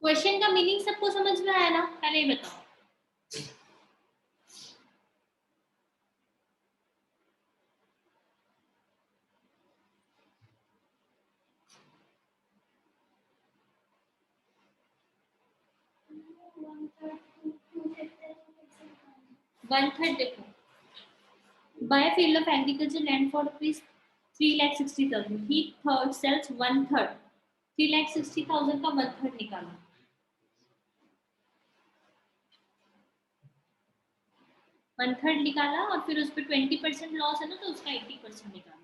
क्वेश्चन का मीनिंग सबको समझ में आया ना, पहले ही बताओ। वन थर्ड देखो, buy a field of agriculture land for rupees 3,60,000, he third sells 1/3, 3,60,000 का 1/3 निकालो, 1/3 निकाला और फिर उस पर 20% लॉस है ना, तो उसका 80% निकालो।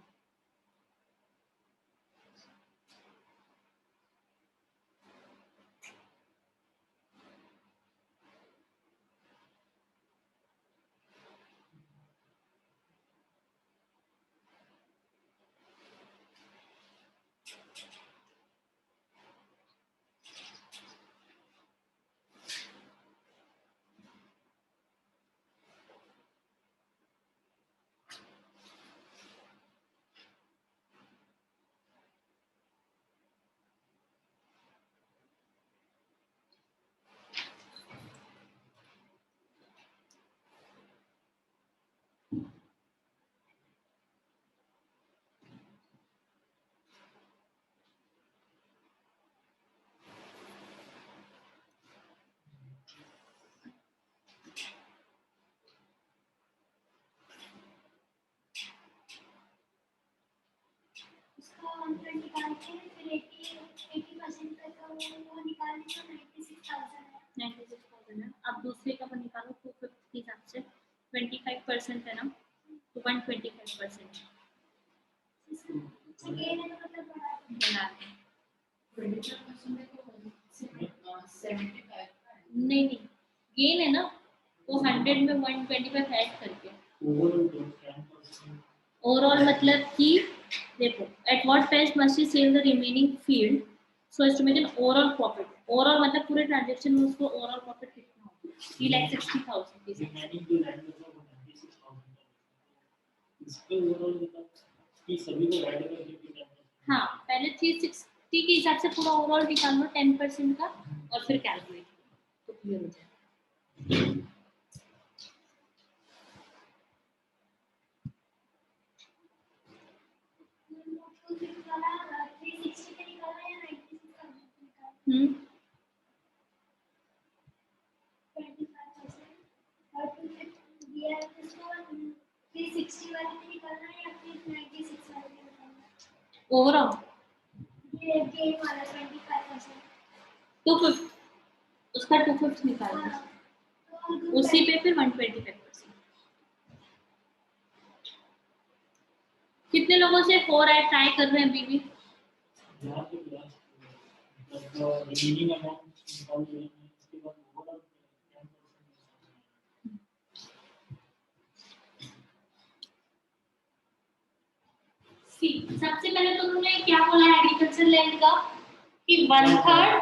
120 निकालते हैं, फिर 80% तक का वो निकालने का 96,000 है। 96,000 है। अब दूसरे का वो निकालो 250 के हिसाब से 25% है ना, तो 125%। गेन है तो मतलब बढ़ा बना दें। 25% को 75 नहीं नहीं, गेन है ना, वो 100 में 125 ऐड करके। ओवरऑल मतलब कि देखो, at what price must she sell the remaining field so as to make an overall profit. Overall मतलब पूरे ट्रांजैक्शन में उसको ओवरऑल प्रॉफिट कितना होगा? 3,60,000 रिमेनिंग जो लैंड मतलब वो 96,000 इसके ओवरऑल मतलब कि सभी को ऐड करके 10%। हाँ, पहले 360 के हिसाब से पूरा ओवरऑल निकाल लो 10% का और फिर कैलकुलेट तो क्लियर हो जाए। निकाला 360 का निकाला या 96 का निकाला? 25% और फिर दिया है तो इसको 360 वाले में निकालना है या फिर 96 वाले में निकालना है? ओवरऑल ये गेम वाला 25%। तो उसका 250 निकाल हाँ, दो, तो उसी पे फिर 125%। कितने लोगों से हो रहा है, ट्राई कर रहे हैं अभी भी? यहाँ पे क्लास मतलब रिमेनिंग अमाउंट निकाल रहे हैं इसके बाद ओवरऑल 10% सी, सबसे पहले तो उन्होंने क्या बोला है एग्रीकल्चर लैंड का कि 1/3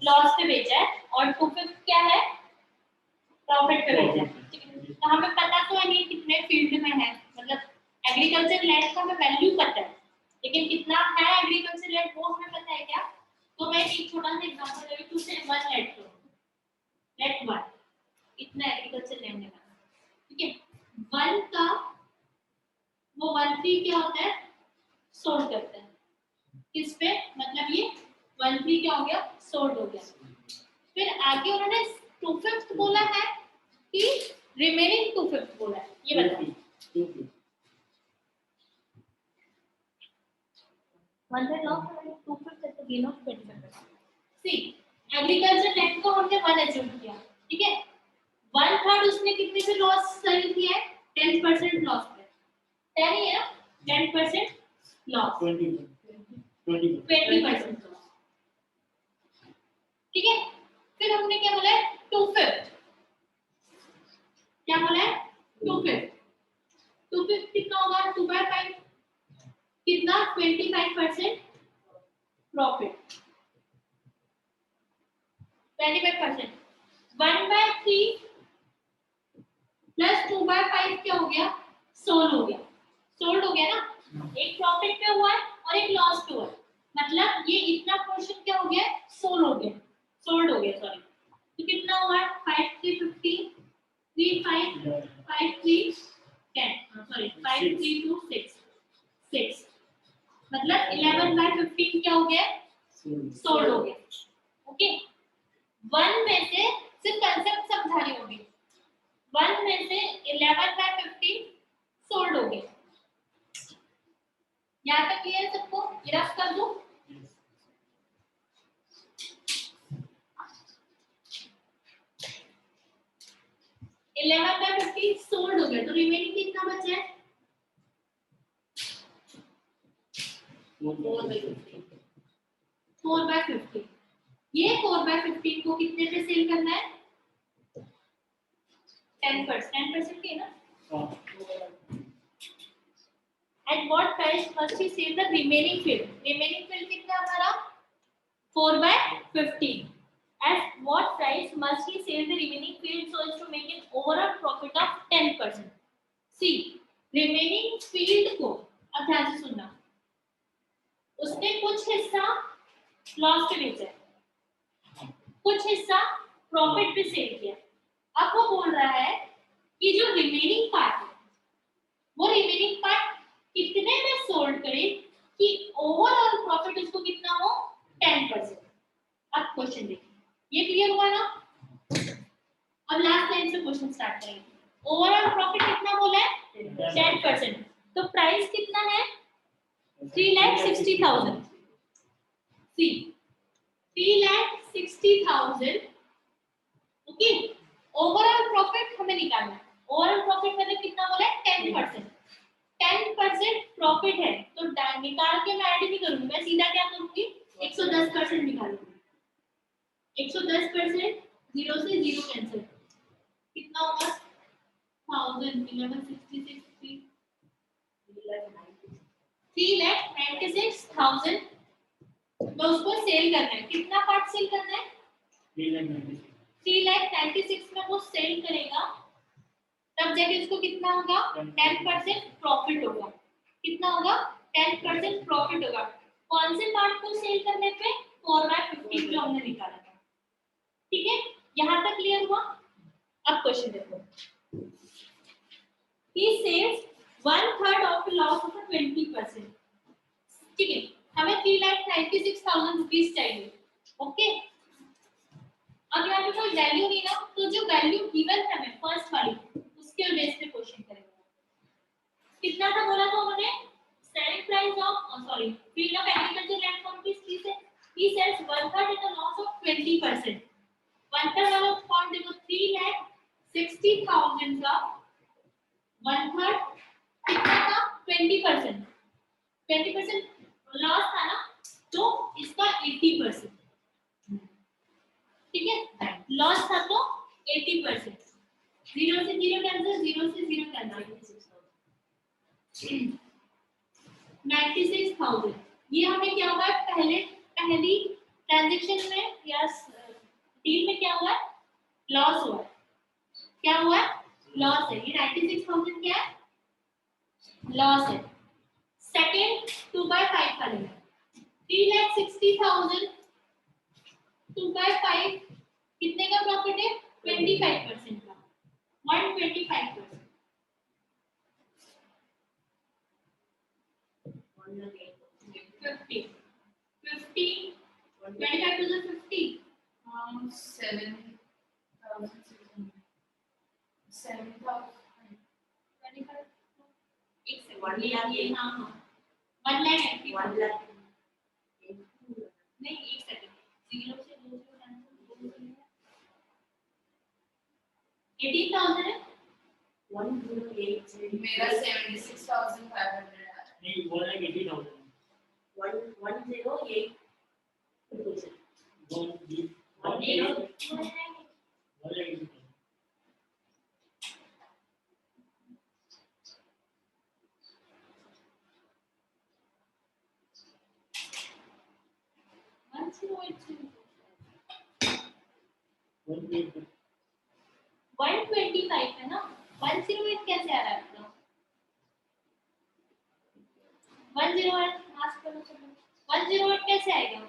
लॉस पे बेचा है और 2/5 क्या है, प्रॉफिट पे बेचा है। ठीक है, तो हमें पता तो है नहीं कितने फील्ड में है, मतलब एग्रीकल्चर लैंड का हमें वैल्यू पता है, लेकिन कितना है एग्रीकल्चर लैंड वो हमें पता है क्या? तो मैं एक छोटा सा एग्जांपल दे रही हूँ, उसे 1 लेट करो, लेट 1 इतना एग्रीकल्चर लैंड है, ठीक है। 1 का वो 1/3 क्या होता है, सोल्ड करते हैं किस पे, मतलब ये 1/3 क्या हो गया, सोल्ड हो गया। फिर आगे उन्होंने 2/5 बोला है कि रिमेनिंग 2/5 बोला है, ये बताओ। 1/3 लॉस और 2/5 at the gain of 25%। See, agriculture land को हमने 1 एज्यूम किया, ठीक है। 1/3 उसने कितने पे लॉस सेल किया है, 10% लॉस पे, 10 ही है ना, 10% लॉस, 20% लॉस, ठीक है। फिर हमने क्या बोला है, 2/5, क्या बोला है, 2/5, 2/5 कितना होगा, 2/5 कितना, 25% प्रॉफिट, 25%, 1/3 प्लस 2/5 क्या हो गया, सोल्ड हो गया, सोल्ड हो गया ना, एक प्रॉफिट पे हुआ है और एक लॉस पे हुआ है, मतलब ये इतना पोर्शन क्या हो गया, सोल्ड हो गया, सोल्ड हो गया, सॉरी। तो कितना हुआ, 5 3 15 3 5 5 3 10, सॉरी 5 3 2 6 6, मतलब 11/15 क्या हो गया, सोल्ड हो गया, ओके। 1 में से सिर्फ कंसेप्ट समझा रही होगी, 1 में से 11/15 सोल्ड हो गया, यहाँ तक क्लियर सबको, रफ कर दूं, इलेवन बाय 15 सोल्ड हो गया, तो रिमेनिंग कितना बचा है, 4/15। ये 4/15 को कितने पे सेल करना है, 10% के ना। At what price must he sell the remaining field? Remaining field कितना हमारा 4/15. At what price must he sell the remaining field so as to make an overall profit of 10%? See, remaining field को अब ध्यान से सुनना, उसने कुछ हिस्सा लॉस पे बेचा है, कुछ हिस्सा प्रॉफिट पे सेल किया। अब वो बोल रहा है कि जो रिमेनिंग पार्ट है वो रिमेनिंग पार्ट कितने में सोल्ड करे कि ओवरऑल प्रॉफिट उसको कितना हो, 10%। अब क्वेश्चन देखिए, ये क्लियर हुआ ना। अब लास्ट लाइन से क्वेश्चन स्टार्ट करेंगे। ओवरऑल प्रॉफिट कितना बोला है, 10%, तो प्राइस कितना है, 3,60,000. See, 3,60,000. ओके, ओवरऑल प्रॉफिट हमें निकालना है. ओवरऑल प्रॉफिट मैंने कितना बोला है? 10%. 10% प्रॉफिट है तो निकाल के मैं ऐड नहीं करूंगी, मैं सीधा क्या करूंगी? 110% निकालूंगी. 110% 0 से 0 कैंसिल, कितना होगा? 1000 1166 3,96,000. तो उसको सेल करना है. कितना पार्ट सेल करना है? 3,96 में वो सेल करेगा तब जाके उसको कितना होगा? 10% प्रॉफिट होगा. कितना होगा? 10% प्रॉफिट होगा. कौन से पार्ट को सेल करने पे? 4/50 जो हमने निकाला था. ठीक है, यहाँ तक क्लियर हुआ? अब क्वेश्चन देखो. He saves 1/3 of the loss of 20%. ठीक है, हमें 3,96,000 रुपीज चाहिए. ओके, अब यहाँ पे कोई वैल्यू नहीं ना, तो जो वैल्यू गिवन है हमें फर्स्ट वाली उसके बेस पे क्वेश्चन करेंगे. कितना था बोला था उन्होंने? Selling price of field of agriculture land for rupees 3 से he sells 1/3 at a loss of 20%. 1/3 वाला पॉइंट देखो, 3,60,000 का 1/3 कितना था? 20%. 20% लॉस था ना, तो इसका 80%. ठीक है, लॉस था तो 80%. 0 से 0 कैंसिल, 0 से 0 कैंसिल. 96,000. ये हमें क्या हुआ है? पहली ट्रांजैक्शन में या डील में क्या हुआ है? लॉस हुआ है. क्या हुआ है? लॉस है. ये 96,000 क्या है? लॉस है. सेकेंड 2/5 वाले में 3,60,000 2/5 कितने का प्रॉफिट है? 25% का. 125%. 50 25 to the 50 7,600. 7,000. 25. एक से 1 लाख ये हाँ 1 लाख है. 1 लाख नहीं, एक सेकंड. 0 से 2 से कैंसिल 18,000 है. 108 मेरा 76,500 है. नहीं 1,80,000. 108 125 है ना. 108 कैसे आ रहा है आपका? 108 मास्क करो. 108 कैसे आएगा?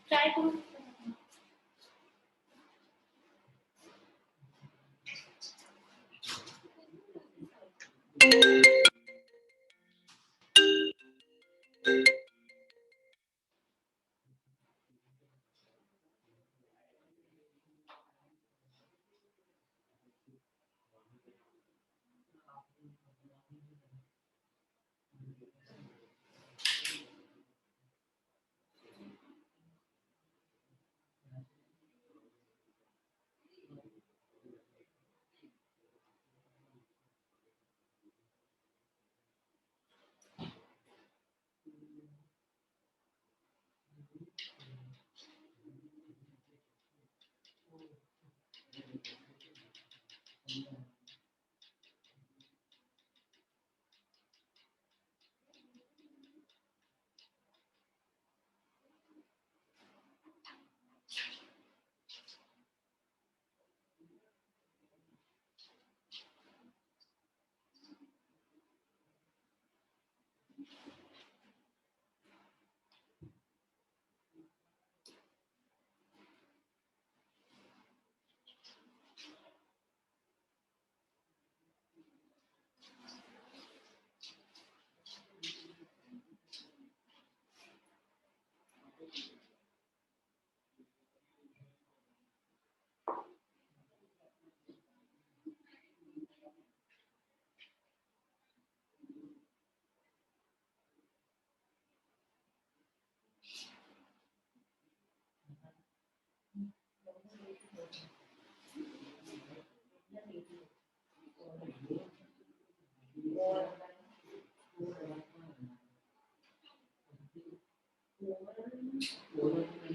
ट्राई करो.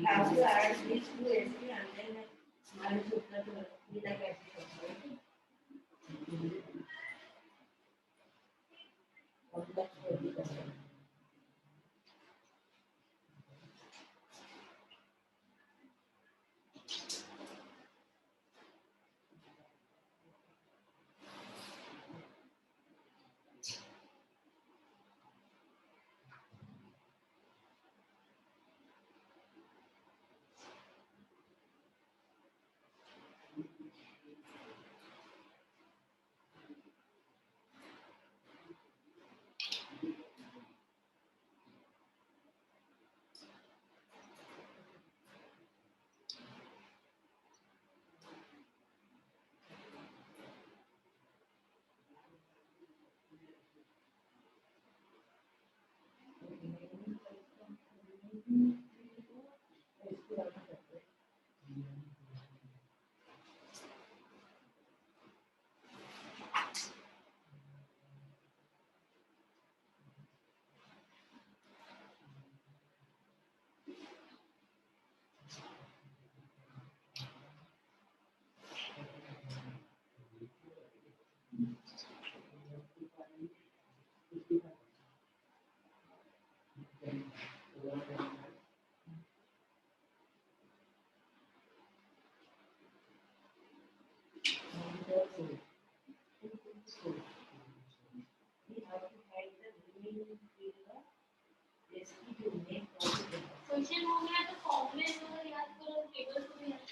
Have to add these two AC and then minus super to be like acid. Question हो गया तो फॉर्मूले अगर याद करो टेबल को भी याद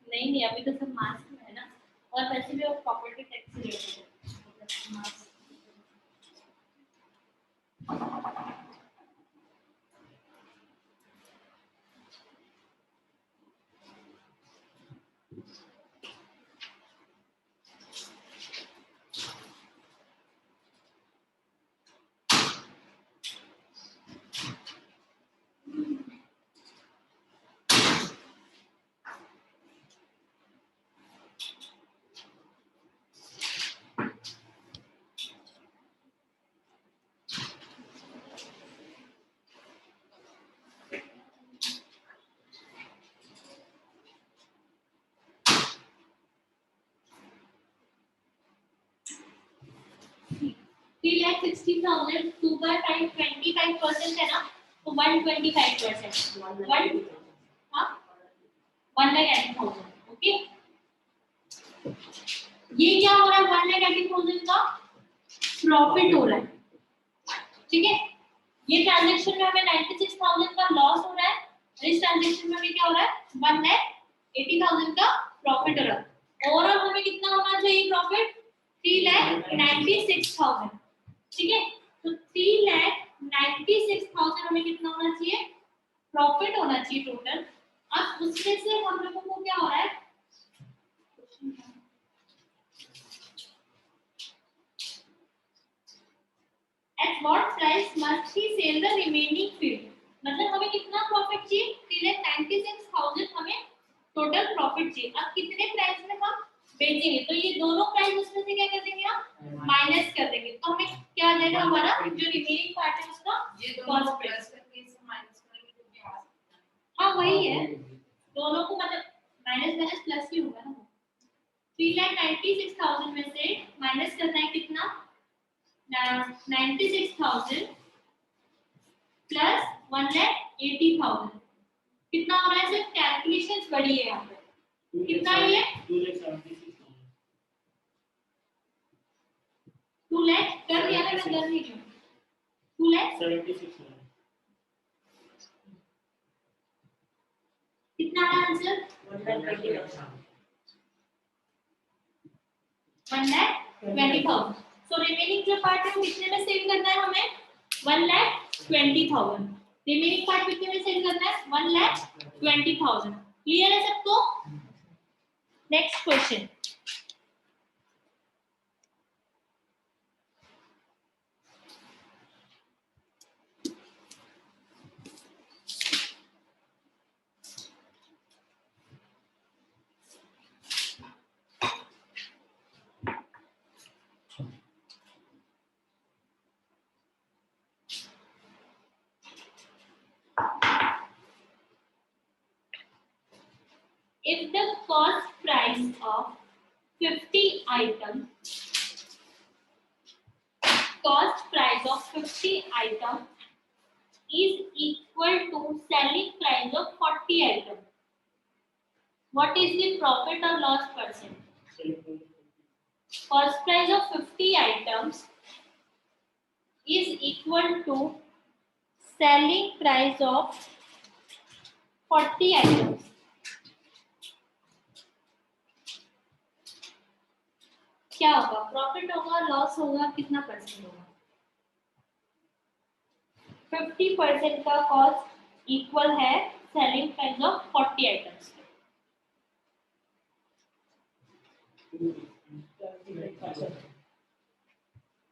नहीं अभी तो सब मास्क है ना और वैसे भी वो प्रॉपर्टी टैक्स से रिलेटेड है मास्क 3,60,000 2 by 5 25% है ना, तो 125%, 1,80,000। ओके, ये क्या हो रहा है, 1,80,000 का प्रॉफिट हो रहा है। ठीक है, ये ट्रांजैक्शन में हमें 96,000 का लॉस हो रहा है, और इस ट्रांजैक्शन में हमें क्या हो रहा है, 1,80,000 का प्रॉफिट हो रहा है। ओवरऑल हमें कितना होना चाहिए प्रॉफिट, 3,96,000। ठीक है, तो 3,96,000 हमें कितना होना चाहिए, प्रॉफिट होना चाहिए टोटल। अब उसमें से हम लोगों को क्या हो रहा है, at what price must we sell the remaining field, मतलब हमें कितना प्रॉफिट चाहिए, 3,96,000 हमें टोटल प्रॉफिट चाहिए। अब कितने प्राइस में हम बेचेंगे, तो ये दोनों प्राइस उसमें से क्या कर देंगे हम, माइनस कर देंगे, तो हमें क्या आ जाएगा, हमारा जो रिमेनिंग पार्ट है उसका ये कॉस्ट दोनों प्राइस। प्लस करके इसे माइनस करेंगे तो क्या आ सकता है? हाँ वही है, दोनों को मतलब माइनस माइनस प्लस ही होगा ना। 3,96,000 में से माइनस करना है कितना, 96,000 प्लस 1,80,000, कितना हो रहा है, सिर्फ कैलकुलेशंस बड़ी है यहाँ पे, कितना है ये 2,76,000। 2 लाख कर दिया ना, मैं कर नहीं रही हूँ, 2,76,000 कितना आ रहा है आंसर, 1,20,000। सो रिमेनिंग जो पार्ट है वो कितने में सेल करना है हमें, 1,20,000। रिमेनिंग पार्ट कितने में सेल करना है, 1,20,000। क्लियर है सबको। Next question, if the cost price of 50 items is equal to selling price of 40 items, what is the profit or loss percent? Cost price of 50 items is equal to selling price of 40 items. क्या होगा, profit होगा, loss होगा, कितना percent होगा, 50% का cost equal है selling price of 40 items.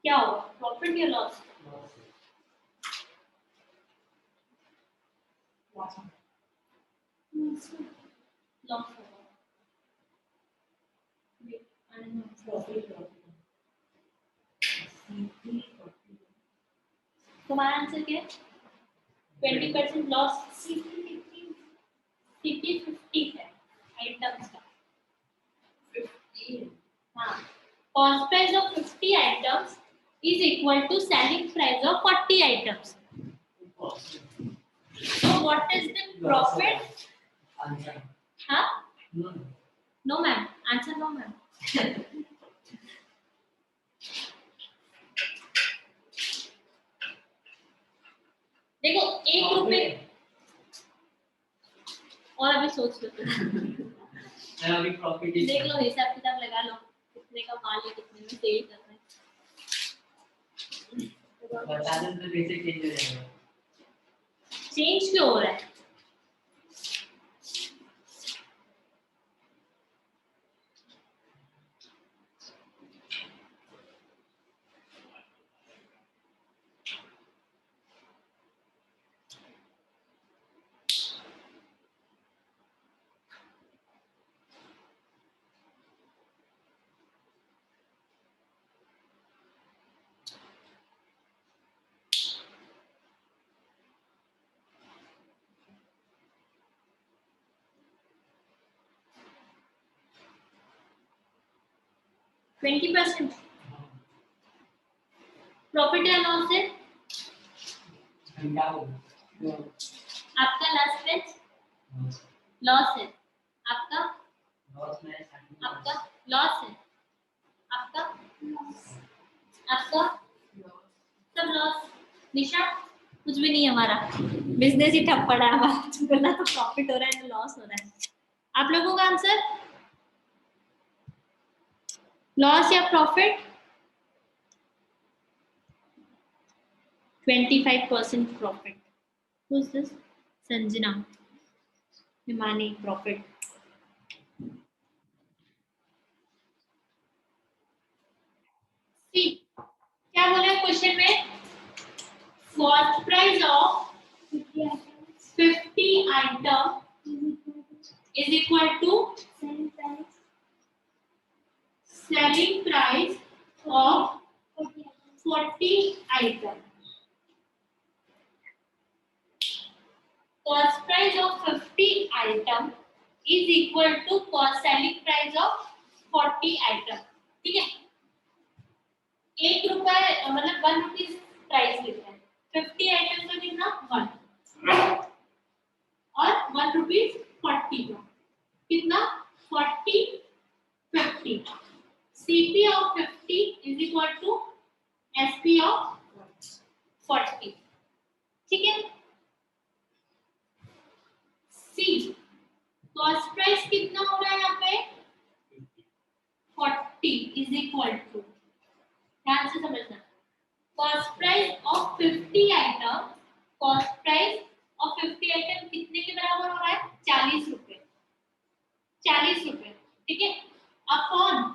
क्या होगा, प्रॉफिट या लॉस, लॉस होगा। तुम्हारा आंसर क्या है, 20% लॉस, CP 50 है आइटम्स का, 50 हाँ, cost price of 50 items is equal to selling price of 40 items. So what is the profit? Answer हाँ, no no ma'am, answer no ma'am। देखो 1 रुपए, और अभी सोच लो, मैं अभी प्रॉफिट देख लो, हिसाब किताब लगा लो, कितने का माल है, कितने में सेल करना है, बता दें तो कैसे चेंज हो जाएगा। चेंज क्यों हो रहा है, प्रॉफिट या लॉस है? क्या होगा? आपका लास्ट पेज लॉस है, आपका लॉस में starting आपका लॉस है, आपका आपका सब लॉस। निशा कुछ भी नहीं है हमारा, बिजनेस ही ठप पड़ा है हमारा, तो ना तो प्रॉफिट हो रहा है ना लॉस हो रहा है। आप लोगों का आंसर लॉस या profit? 25% profit. Who's this? Sanjana Himani profit. See क्या बोला है क्वेश्चन में? Cost price of 50 item is equal to selling price of 40 item. Cost price of 50 item is equal to cost selling price of 40 item. ठीक है, 1 रुपए मतलब 1 rupees price लिखा है, 50 आइटम का कितना 1 और 1 रुपीज 40 का कितना 40 50. CP of 50 is equal to SP of 40. ठीक है, C कॉस्ट प्राइस कितना हो रहा है यहाँ पे 40 is equal to, ध्यान से समझना, cost price of 50 item, cost price of 50 item कितने के बराबर हो रहा है 40 रुपए, 40 रुपए। ठीक है, upon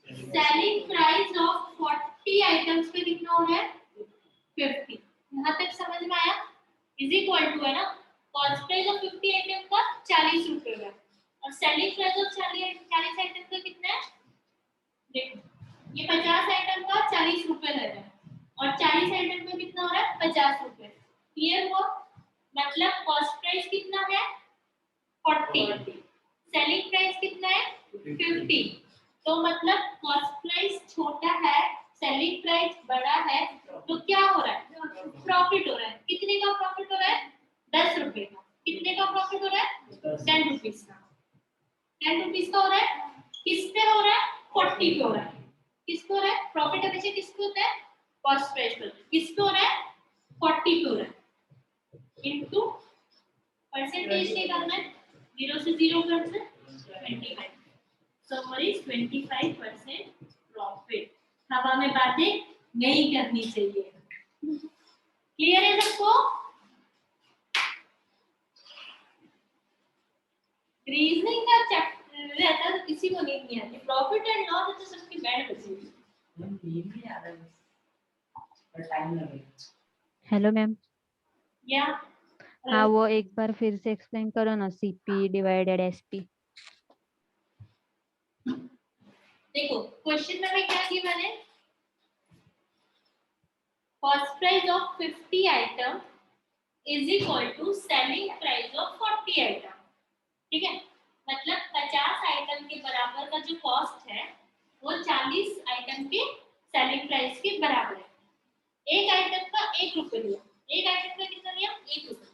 selling price of 40 items पे कितना हो रहा है 50। यहाँ तक समझ में आया? इज इक्वल टू है ना, कॉस्ट प्राइस ऑफ 50 आइटम का 40 रुपए है और सेलिंग प्राइस ऑफ 40 आइटम का कितना है, देखो ये 50 आइटम का 40 रुपए ले रहा है और 40 आइटम में कितना हो रहा है 50 रुपए। क्लियर हुआ? मतलब कॉस्ट प्राइस कितना है 40, सेलिंग प्राइस कितना है 50, तो मतलब कॉस्ट प्राइस छोटा है सेलिंग प्राइस बड़ा है, तो क्या हो रहा है प्रॉफिट हो रहा है। कितने का प्रॉफिट हो रहा है 10 रुपए का। कितने का प्रॉफिट हो रहा है 10 रुपीज का, 10 रुपीज का हो रहा है। किस पे हो रहा है 40 पे हो रहा है। किसको हो रहा है प्रॉफिट हमेशा किसको होता है कॉस्ट प्राइस पर, किसको हो रहा है 40 पे हो रहा है इनटू परसेंटेज निकालना है 0 से 0 कर से 25, so what is 25% प्रॉफिट। हवा में बातें नहीं करनी चाहिए। क्लियर है सबको? रीजनिंग का चैप्टर रहता है तो किसी को नहीं आती, प्रॉफिट एंड लॉस तो सबकी बैंड बची हुई है। ये भी याद है पर टाइम लगेगा। हेलो मैम, या हाँ वो एक बार फिर से एक्सप्लेन करो ना, सीपी डिवाइडेड एसपी। देखो क्वेश्चन में क्या की मैंने, cost price of 50 item is equal to selling price of 40 item. ठीक है, मतलब 50 आइटम के बराबर का जो कॉस्ट है वो 40 आइटम के सेलिंग प्राइस के बराबर है। एक आइटम का 1 रुपए लिया, एक आइटम का कितना लिया 1 रुपए,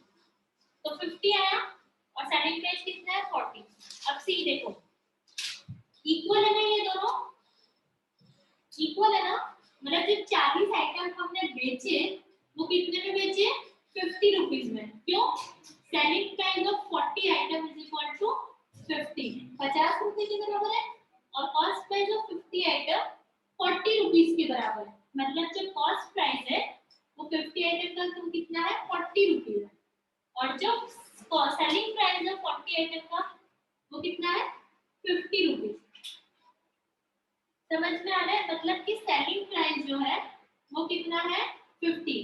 तो 50 आया और सेलिंग प्राइस कितना है 40। अब सी देखो इक्वल है ना, ये दोनों इक्वल है ना, मतलब जब 40 आइटम हमने बेचे वो कितने में बेचे 50 रुपीस में। क्यों? Selling price of 40 item is equal to 50, 50 रुपए के बराबर है और cost price of 50 item 40 rupees के बराबर है। मतलब जो कॉस्ट प्राइस है वो 50 आइटम का तो कितना है 40 रुपीस है और जो सेलिंग प्राइस है 40 आइटम का वो कितना है 50 रुपीस। समझ में आ रहा है? मतलब कि सेलिंग प्राइस जो है वो कितना है 50,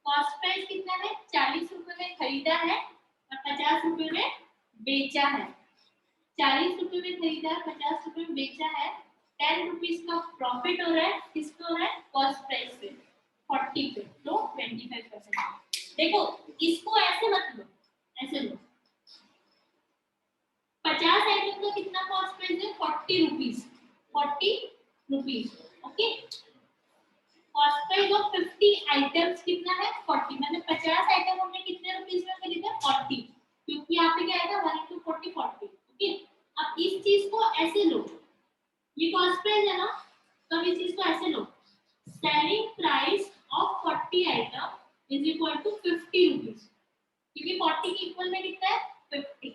कॉस्ट प्राइस कितना है 40 रुपए में खरीदा है और 50 रुपए में बेचा है। 40 रुपए में खरीदा है 50 रुपए में बेचा है, 10 रुपीस का प्रॉफिट हो रहा है। किसको हो रहा है कॉस्ट प्राइस पे 40 पे, तो 25%। देखो इसको ऐसे मत लो, ऐसे लो 50 आइटम का कितना कॉस्ट प्राइस है 40 rupees, 40 rupees. Okay cost price of 50 items कितना है 40। मैंने 50 आइटम हमने कितने रुपीस में खरीदे 40, क्योंकि यहाँ पे क्या आएगा 1 into 40 40। ओके, अब इस चीज को ऐसे लो, ये कॉस्ट प्राइस है ना, तो इस चीज को ऐसे लो, selling price of 40 item is equal to 50 rupees, क्योंकि 40 के इक्वल में कितना है 50।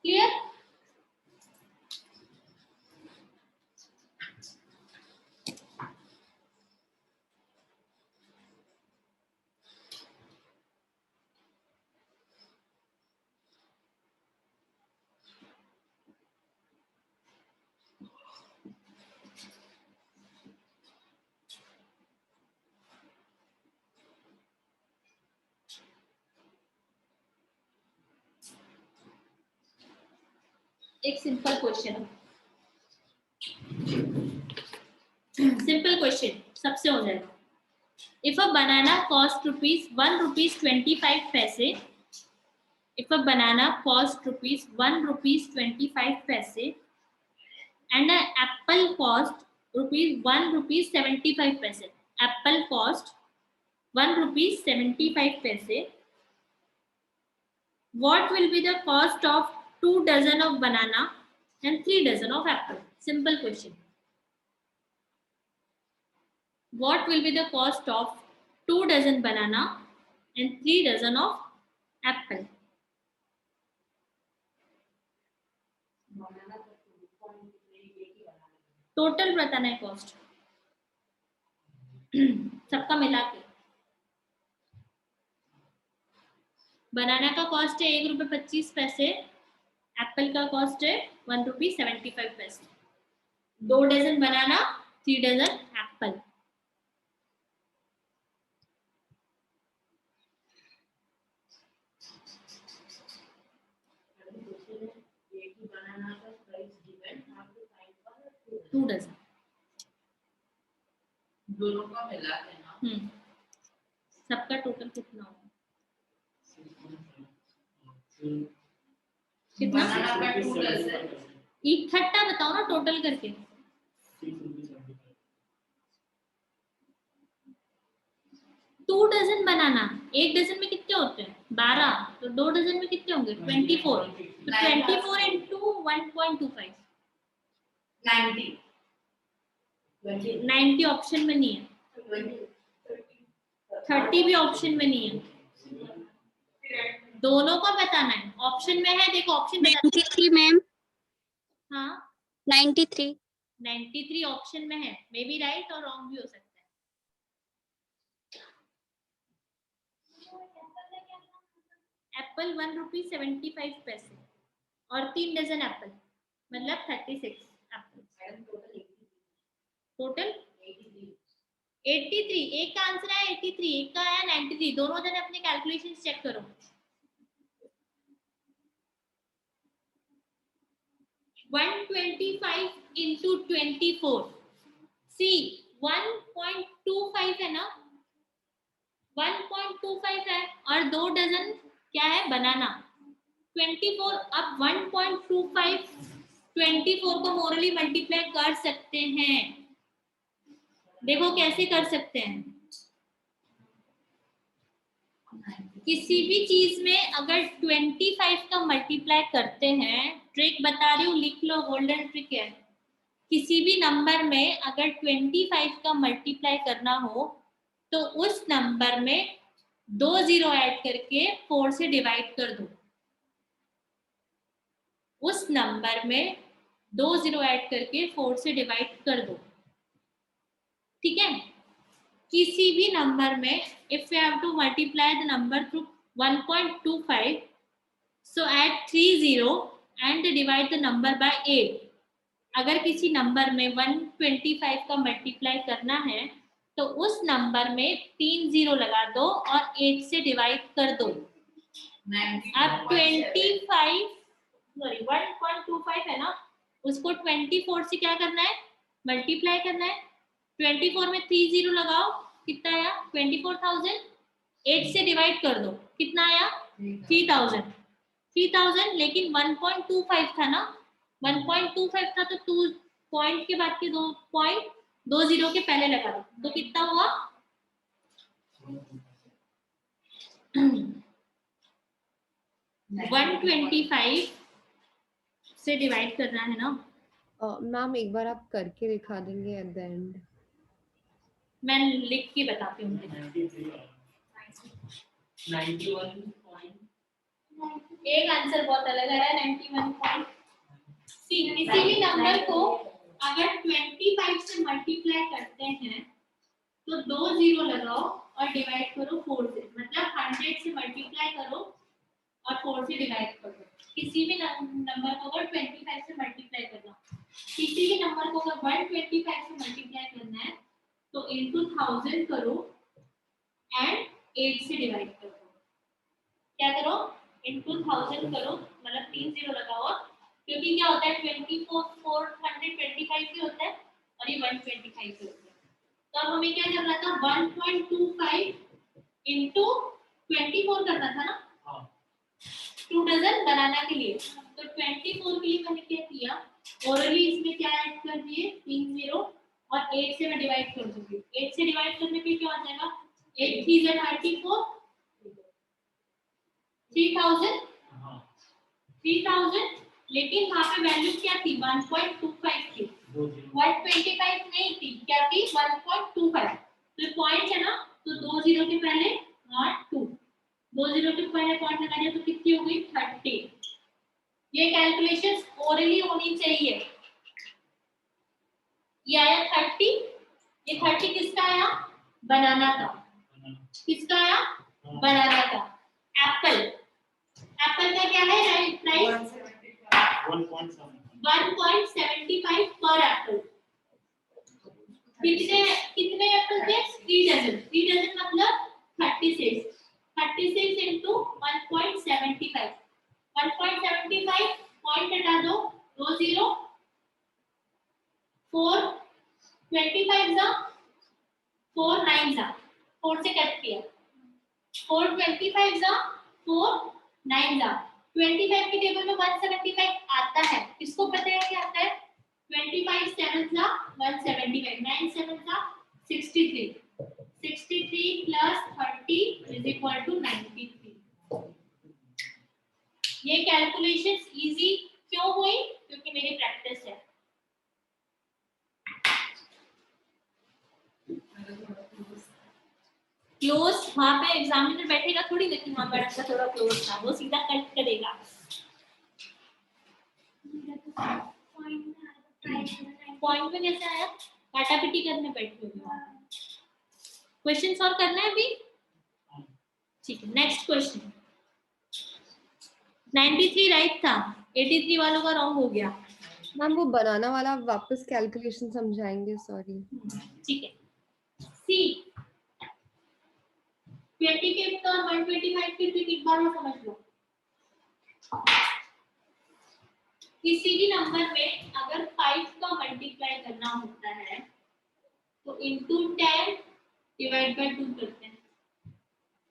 क्लियर? एक सिंपल क्वेश्चन, सिंपल क्वेश्चन सबसे हो जाएगा। If a banana cost rupees 1 rupees 25 पैसे, if a banana cost rupees 1 rupees 25 पैसे and a Apple cost rupees 1 rupees 75 पैसे, एप्पल कॉस्ट 1 रुपीज 75 पैसे, what will be the cost of 2 dozen of banana and 3 dozen of apple? Simple question. What will be the cost of 2 dozen banana and 3 dozen of apple? Total बताना है cost सबका मिला के। बनाना का cost है 1 रुपये 25 पैसे, एप्पल का कॉस्ट है 1 रुपी 75 पैसे। 2 dozen banana 3 dozen Apple. To dozen दोनों का मिला के ना सबका टोटल कितना होगा? कितना? बनाना का 2 डजन इकट्ठा बताओ ना टोटल करके। 2 डजन बनाना, 1 डजन में कितने होते हैं 12, तो 2 डजन में कितने होंगे 24, तो 24 into 1.25 90 ऑप्शन में नहीं है, 30 भी ऑप्शन में नहीं है, दोनों का बताना है। ऑप्शन में है, देखो ऑप्शन 93 मैम, हाँ 93 ऑप्शन में है, मे बी राइट और रॉन्ग भी हो सकता है। एप्पल 1 रुपी 75 पैसे और 3 डजन एप्पल मतलब 36 एप्पल। टोटल 83, एक का आंसर है 83, एक का है 93। दोनों जने अपने कैलकुलेशन चेक करो। 125 into 24, सी 1.25 है ना, 1.25 है और 2 डजन क्या है बनाना 24। अब 1.25 24 को मोरली मल्टीप्लाई कर सकते हैं, देखो कैसे कर सकते हैं। किसी भी चीज में अगर 25 का मल्टीप्लाई करते हैं, ट्रिक बता रही हूँ लिख लो, गोल्डन ट्रिक है। किसी भी नंबर में अगर 25 का मल्टीप्लाई करना हो तो उस नंबर में 2 जीरो ऐड करके 4 से डिवाइड कर दो। उस नंबर में 2 जीरो ऐड करके 4 से डिवाइड कर दो, ठीक है। किसी भी नंबर में if you have to multiply the number through 1.25, so add 3 zero and divide the number by 8। अगर किसी नंबर में 125 का मल्टीप्लाई करना है तो उस नंबर में 3 जीरो लगा दो और 8 से डिवाइड कर दो। अब 1.25 है ना, उसको 24 से क्या करना है मल्टीप्लाई करना है। 24 में 3 जीरो लगाओ, कितना आया 24,000। 8 से डिवाइड कर दो, कितना आया 3,000। लेकिन 1.25 था ना, 1.25 था तो पॉइंट के बाद के दो पॉइंट, 2 जीरो के पहले लगा दो, तो कितना हुआ? 125 से डिवाइड करना है ना। मैम एक बार आप करके दिखा देंगे एट द एंड। मैं लिख के बताती हूँ। 91 एक आंसर बहुत अलग है, 91 पॉइंट। किसी भी नंबर को अगर 25 से मल्टीप्लाई करते हैं तो 2 जीरो लगाओ और डिवाइड करो 4 से, मतलब 100 से मल्टीप्लाई करो और 4 से डिवाइड करो। किसी भी नंबर को अगर 25 से मल्टीप्लाई करना, किसी भी नंबर को अगर 125 से मल्टीप्लाई करना है तो इनटू 1000 करो एंड 8 से डिवाइड करो। क्या करो? इनटू 1000 करो, मतलब 3 जीरो लगाओ, क्योंकि क्या होता है 24 425 ही होता है और ये 125 ही होता है। तो अब हमें क्या करना था? 1.25 इनटू 24 करना था ना, हाँ 2 डजन बनाना के लिए। तो 24 के लिए मैंने क्या किया, ओरली इसमें क्या ऐड कर दिए, 3 जीरो और 8 से मैं डिवाइड कर दूंगी। 8 से डिवाइड करने पे क्या हो जाएगा? 8 3 ज़ा 34, 3000 हाँ 3000, लेकिन वहां पे वैल्यू क्या थी? 1.25 थी, 2 जीरो 125 नहीं थी, क्या थी? 1.25। तो पॉइंट है ना, तो 2 जीरो के पहले नॉट 2, 2 जीरो के पहले पॉइंट लगा दिया तो कितनी हो गई? 30। ये कैलकुलेशंस ओरली होनी चाहिए। ये आया 30, ये 30 किसका आया? बनाना का। किसका आया? बनाना का। एप्पल, एप्पल का क्या है प्राइस? 1.75 पर एप्पल। कितने एप्पल थे? 3 डजन। 3 डजन मतलब 36 into 1.75। 1.75 पॉइंट हटा दो, 2 जीरो, 4 25 जा 4 9 जा 4 से कट किया, 4 25 जा 4 9 जा 25 के टेबल में 175 आता है। किसको पता है क्या आता है? 25 7 जा 175, 9 7 जा 63, 63 plus 30 is equal to 93। ये कैलकुलेशंस इजी क्यों हुई? क्योंकि मेरी प्रैक्टिस है। क्लोज वहां पे एग्जामिनर बैठेगा थोड़ी, लेकिन वहां बैठा थोड़ा क्लोज था, वो सीधा कट करेगा। पॉइंट में कैसे आया? काटापिटी करने बैठे हो। क्वेश्चन सॉल्व करना है अभी? ठीक है, नेक्स्ट क्वेश्चन। 93 राइट था, 83 वालों का रॉन्ग हो गया। मैम वो बनाना वाला वापस कैलकुलेशन समझाएंगे, सॉरी। ठीक है। सी 25 और 125 फिर से एक बार में समझ लो। किसी भी नंबर में अगर 5 का मल्टीप्लाई करना होता है तो इनटू 10 डिवाइड बाय 2 करते हैं।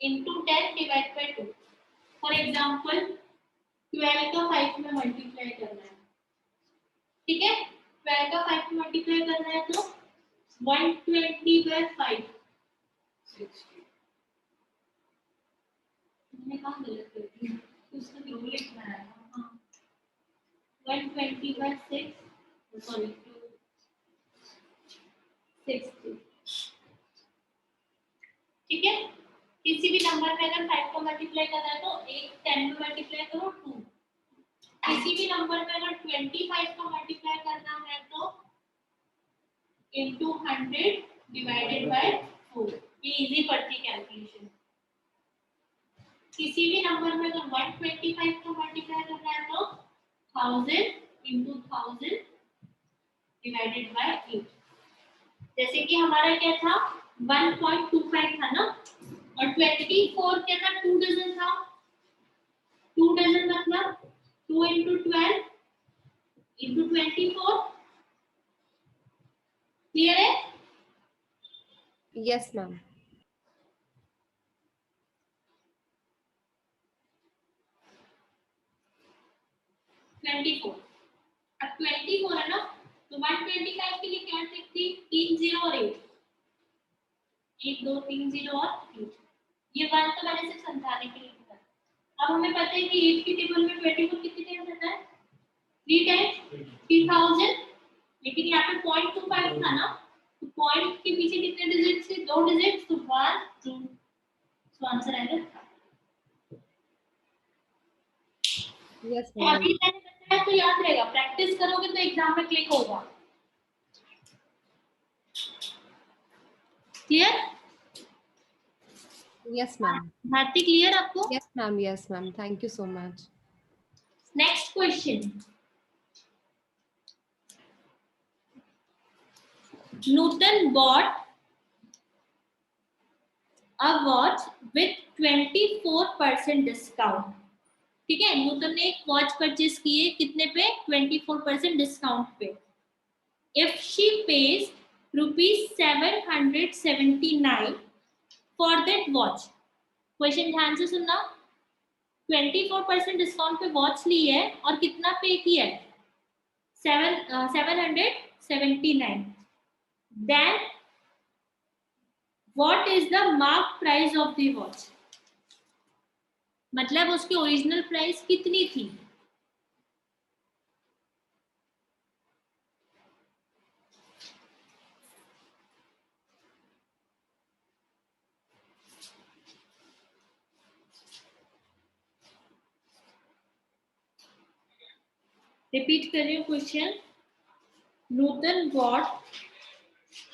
Into 10 divide by 2। For example 12 का 5 में मल्टीप्लाई करना है, ठीक है? 12 का 5 में मल्टीप्लाई करना है तो 120/5। मैंने कहाँ गलत कर दिया? उसका जो लिखना है, हाँ 120/6, सॉरी 60। ठीक है? किसी भी नंबर में अगर 5 को मल्टीप्लाई करना है तो एक 10 में मल्टीप्लाई करो 2। किसी भी नंबर में अगर 25 को मल्टीप्लाई करना है तो इनटू 100 डिवाइडेड बाय 4। ये इजी पड़ती है कैलकुलेशन। किसी भी नंबर में अगर 125 को मल्टीप्लाई करना है तो 1000 इनटू 1000 डिवाइडेड बाय 8। जैसे कि हमारा क्या था 1.25 था ना, और 24 क्या था? 2 डजन था। 2 डजन मतलब 2 into 12 into 24। क्लियर है? Yes ma'am. 24। अब 24 है ना, तो तो 125 के लिए क्या ट्रिक थी? 3 0 और 8, 1 2 3 0 और 8। ये बात तो मैंने सिर्फ समझाने के लिए बताया। अब हमें पता है कि 8 की टेबल में 24 कितनी टाइम्स आता है? 3 टाइम्स 3000, लेकिन यहाँ पे 0.25 था ना, तो पॉइंट के पीछे कितने डिजिट थे? 2 डिजिट, तो 1 2, तो आंसर आएगा। Yes, तो ma'am. अभी मैंने बताया तो याद रहेगा, प्रैक्टिस करोगे तो एग्जाम में क्लिक होगा। Clear? Yes, ma'am. Bharati clear आपको? Yes, ma'am. Yes, ma'am. Thank you so much. Next question, Newton bought a watch with 24% डिस्काउंट। ठीक है, न्यूटन ने एक वॉच परचेज की है, कितने पे? 24% डिस्काउंट पे। If she page ₹779 for that watch. Question ध्यान से सुनना, 24% डिस्काउंट पे वॉच ली है और कितना पे किया है? 779। Then what is the mark price of the watch? मतलब उसकी ओरिजिनल प्राइस कितनी थी? रिपीट कर रही हूँ question. Newton bought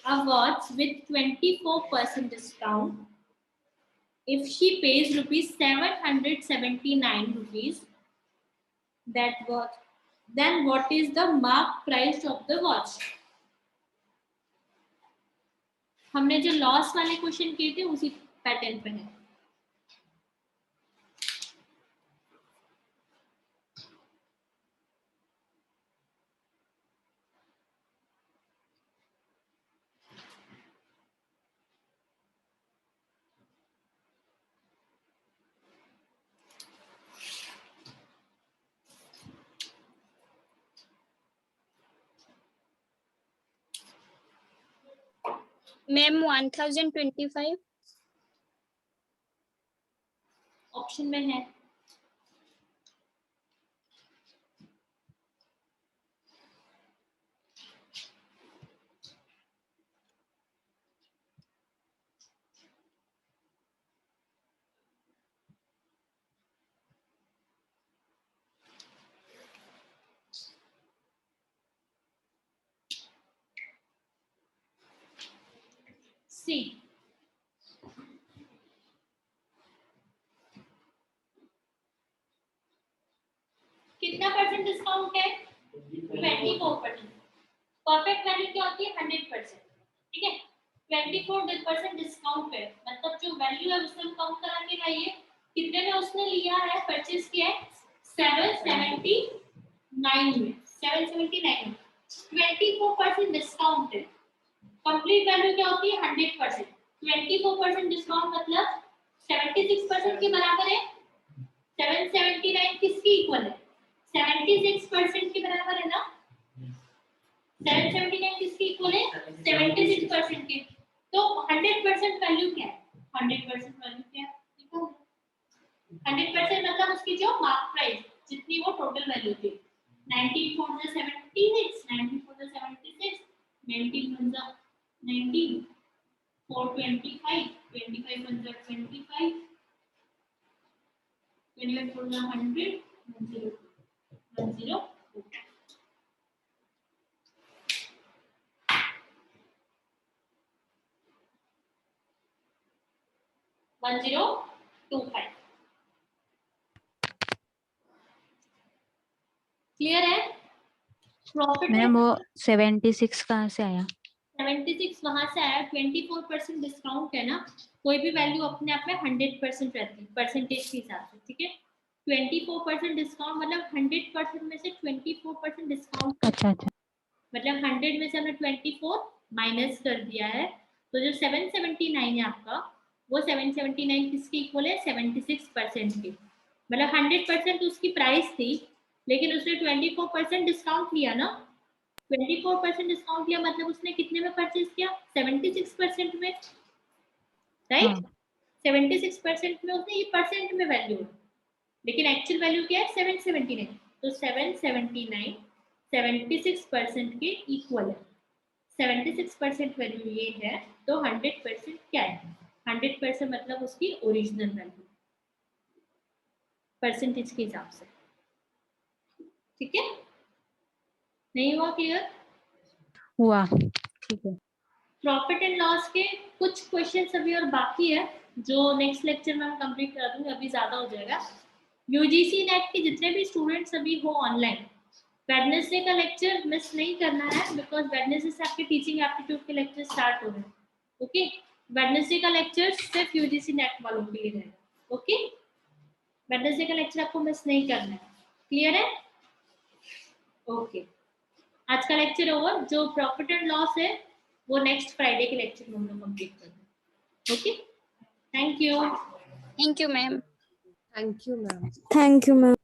a watch with 24% discount. If she pays ₹779, that watch, then what is the mark price of the watch? हमने जो loss वाले क्वेश्चन किए थे उसी पैटर्न पे है। मैम 1025 ऑप्शन में है। सी, कितना परसेंट डिस्काउंट है? 24%। परफेक्ट वैल्यू क्या होती है? 100%। ठीक है, 24% डिस्काउंट है, मतलब जो वैल्यू है उससे हम कम करा के लाइए। कितने में उसने लिया है, परचेज किया है? 779 में। 779 में 24% डिस्काउंट है। कंप्लीट वैल्यू क्या होती है? 100%। 24% डिस्काउंट मतलब 76% के बराबर है। 779 किसकी इक्वल है? 76% के बराबर है ना। 779 किसकी इक्वल है? 76% के। तो 100% वैल्यू क्या है? 100% वैल्यू क्या है? देखो 100% मतलब उसकी जो मार्क प्राइस जितनी वो टोटल वैल्यू थी। 19 4 76, 19 4 76, 19 1 19, 4 25, 25 1 25, 21 4 100, 10 10 1025। क्लियर है? प्रॉफिट मैम वो 76 कहाँ से आया? 76 वहां से आया। 24% डिस्काउंट है ना, कोई भी वैल्यू अपने आप में 100% रहती है परसेंटेज के हिसाब से। ठीक है, 24% डिस्काउंट मतलब 100% में से 24% डिस्काउंट। अच्छा अच्छा, मतलब 100 में से हमने 24 माइनस कर दिया है, तो जो 779 है आपका, वो 779 किसकी इक्वल है? 76% की। मतलब 100% उसकी प्राइस थी, लेकिन उसने 24% डिस्काउंट लिया ना, 24% डिस्काउंट लिया मतलब उसने कितने में परचेज किया? 76% में, राइट? हाँ। 76% में उसने, ये परसेंट में वैल्यू है, लेकिन एक्चुअल वैल्यू क्या है? 779। तो 779 76% के इक्वल है। 76% वैल्यू ये है, तो 100% क्या है? 100% मतलब उसकी ओरिजिनल वैल्यू, परसेंटेज के हिसाब से। ठीक है? नहीं हुआ क्लियर? हुआ, ठीक है। प्रॉफिट एंड लॉस के कुछ क्वेश्चन अभी और बाकी है, जो नेक्स्ट लेक्चर में हम कंप्लीट कर दूंगी, अभी ज्यादा हो जाएगा। यूजीसी नेट के जितने भी स्टूडेंट्स अभी हो ऑनलाइन, वेडनेसडे का लेक्चर मिस नहीं करना है, बिकॉज वेडनेसडे से आपके टीचिंग एप्टीट्यूड के लेक्चर स्टार्ट हो रहे हैं। ओके, वेडनेसडे का लेक्चर सिर्फ यूजीसी नेट वालों के लिए रहेगा। ओके, वेडनेसडे का लेक्चर आपको मिस नहीं करना है। क्लियर है? ओके, आज का लेक्चर ओवर। जो प्रॉफिट एंड लॉस है वो नेक्स्ट फ्राइडे के लेक्चर में हम लोग कंप्लीट करेंगे। Okay, thank you. Thank you, ma'am. Thank you, ma'am. Thank you, ma'am.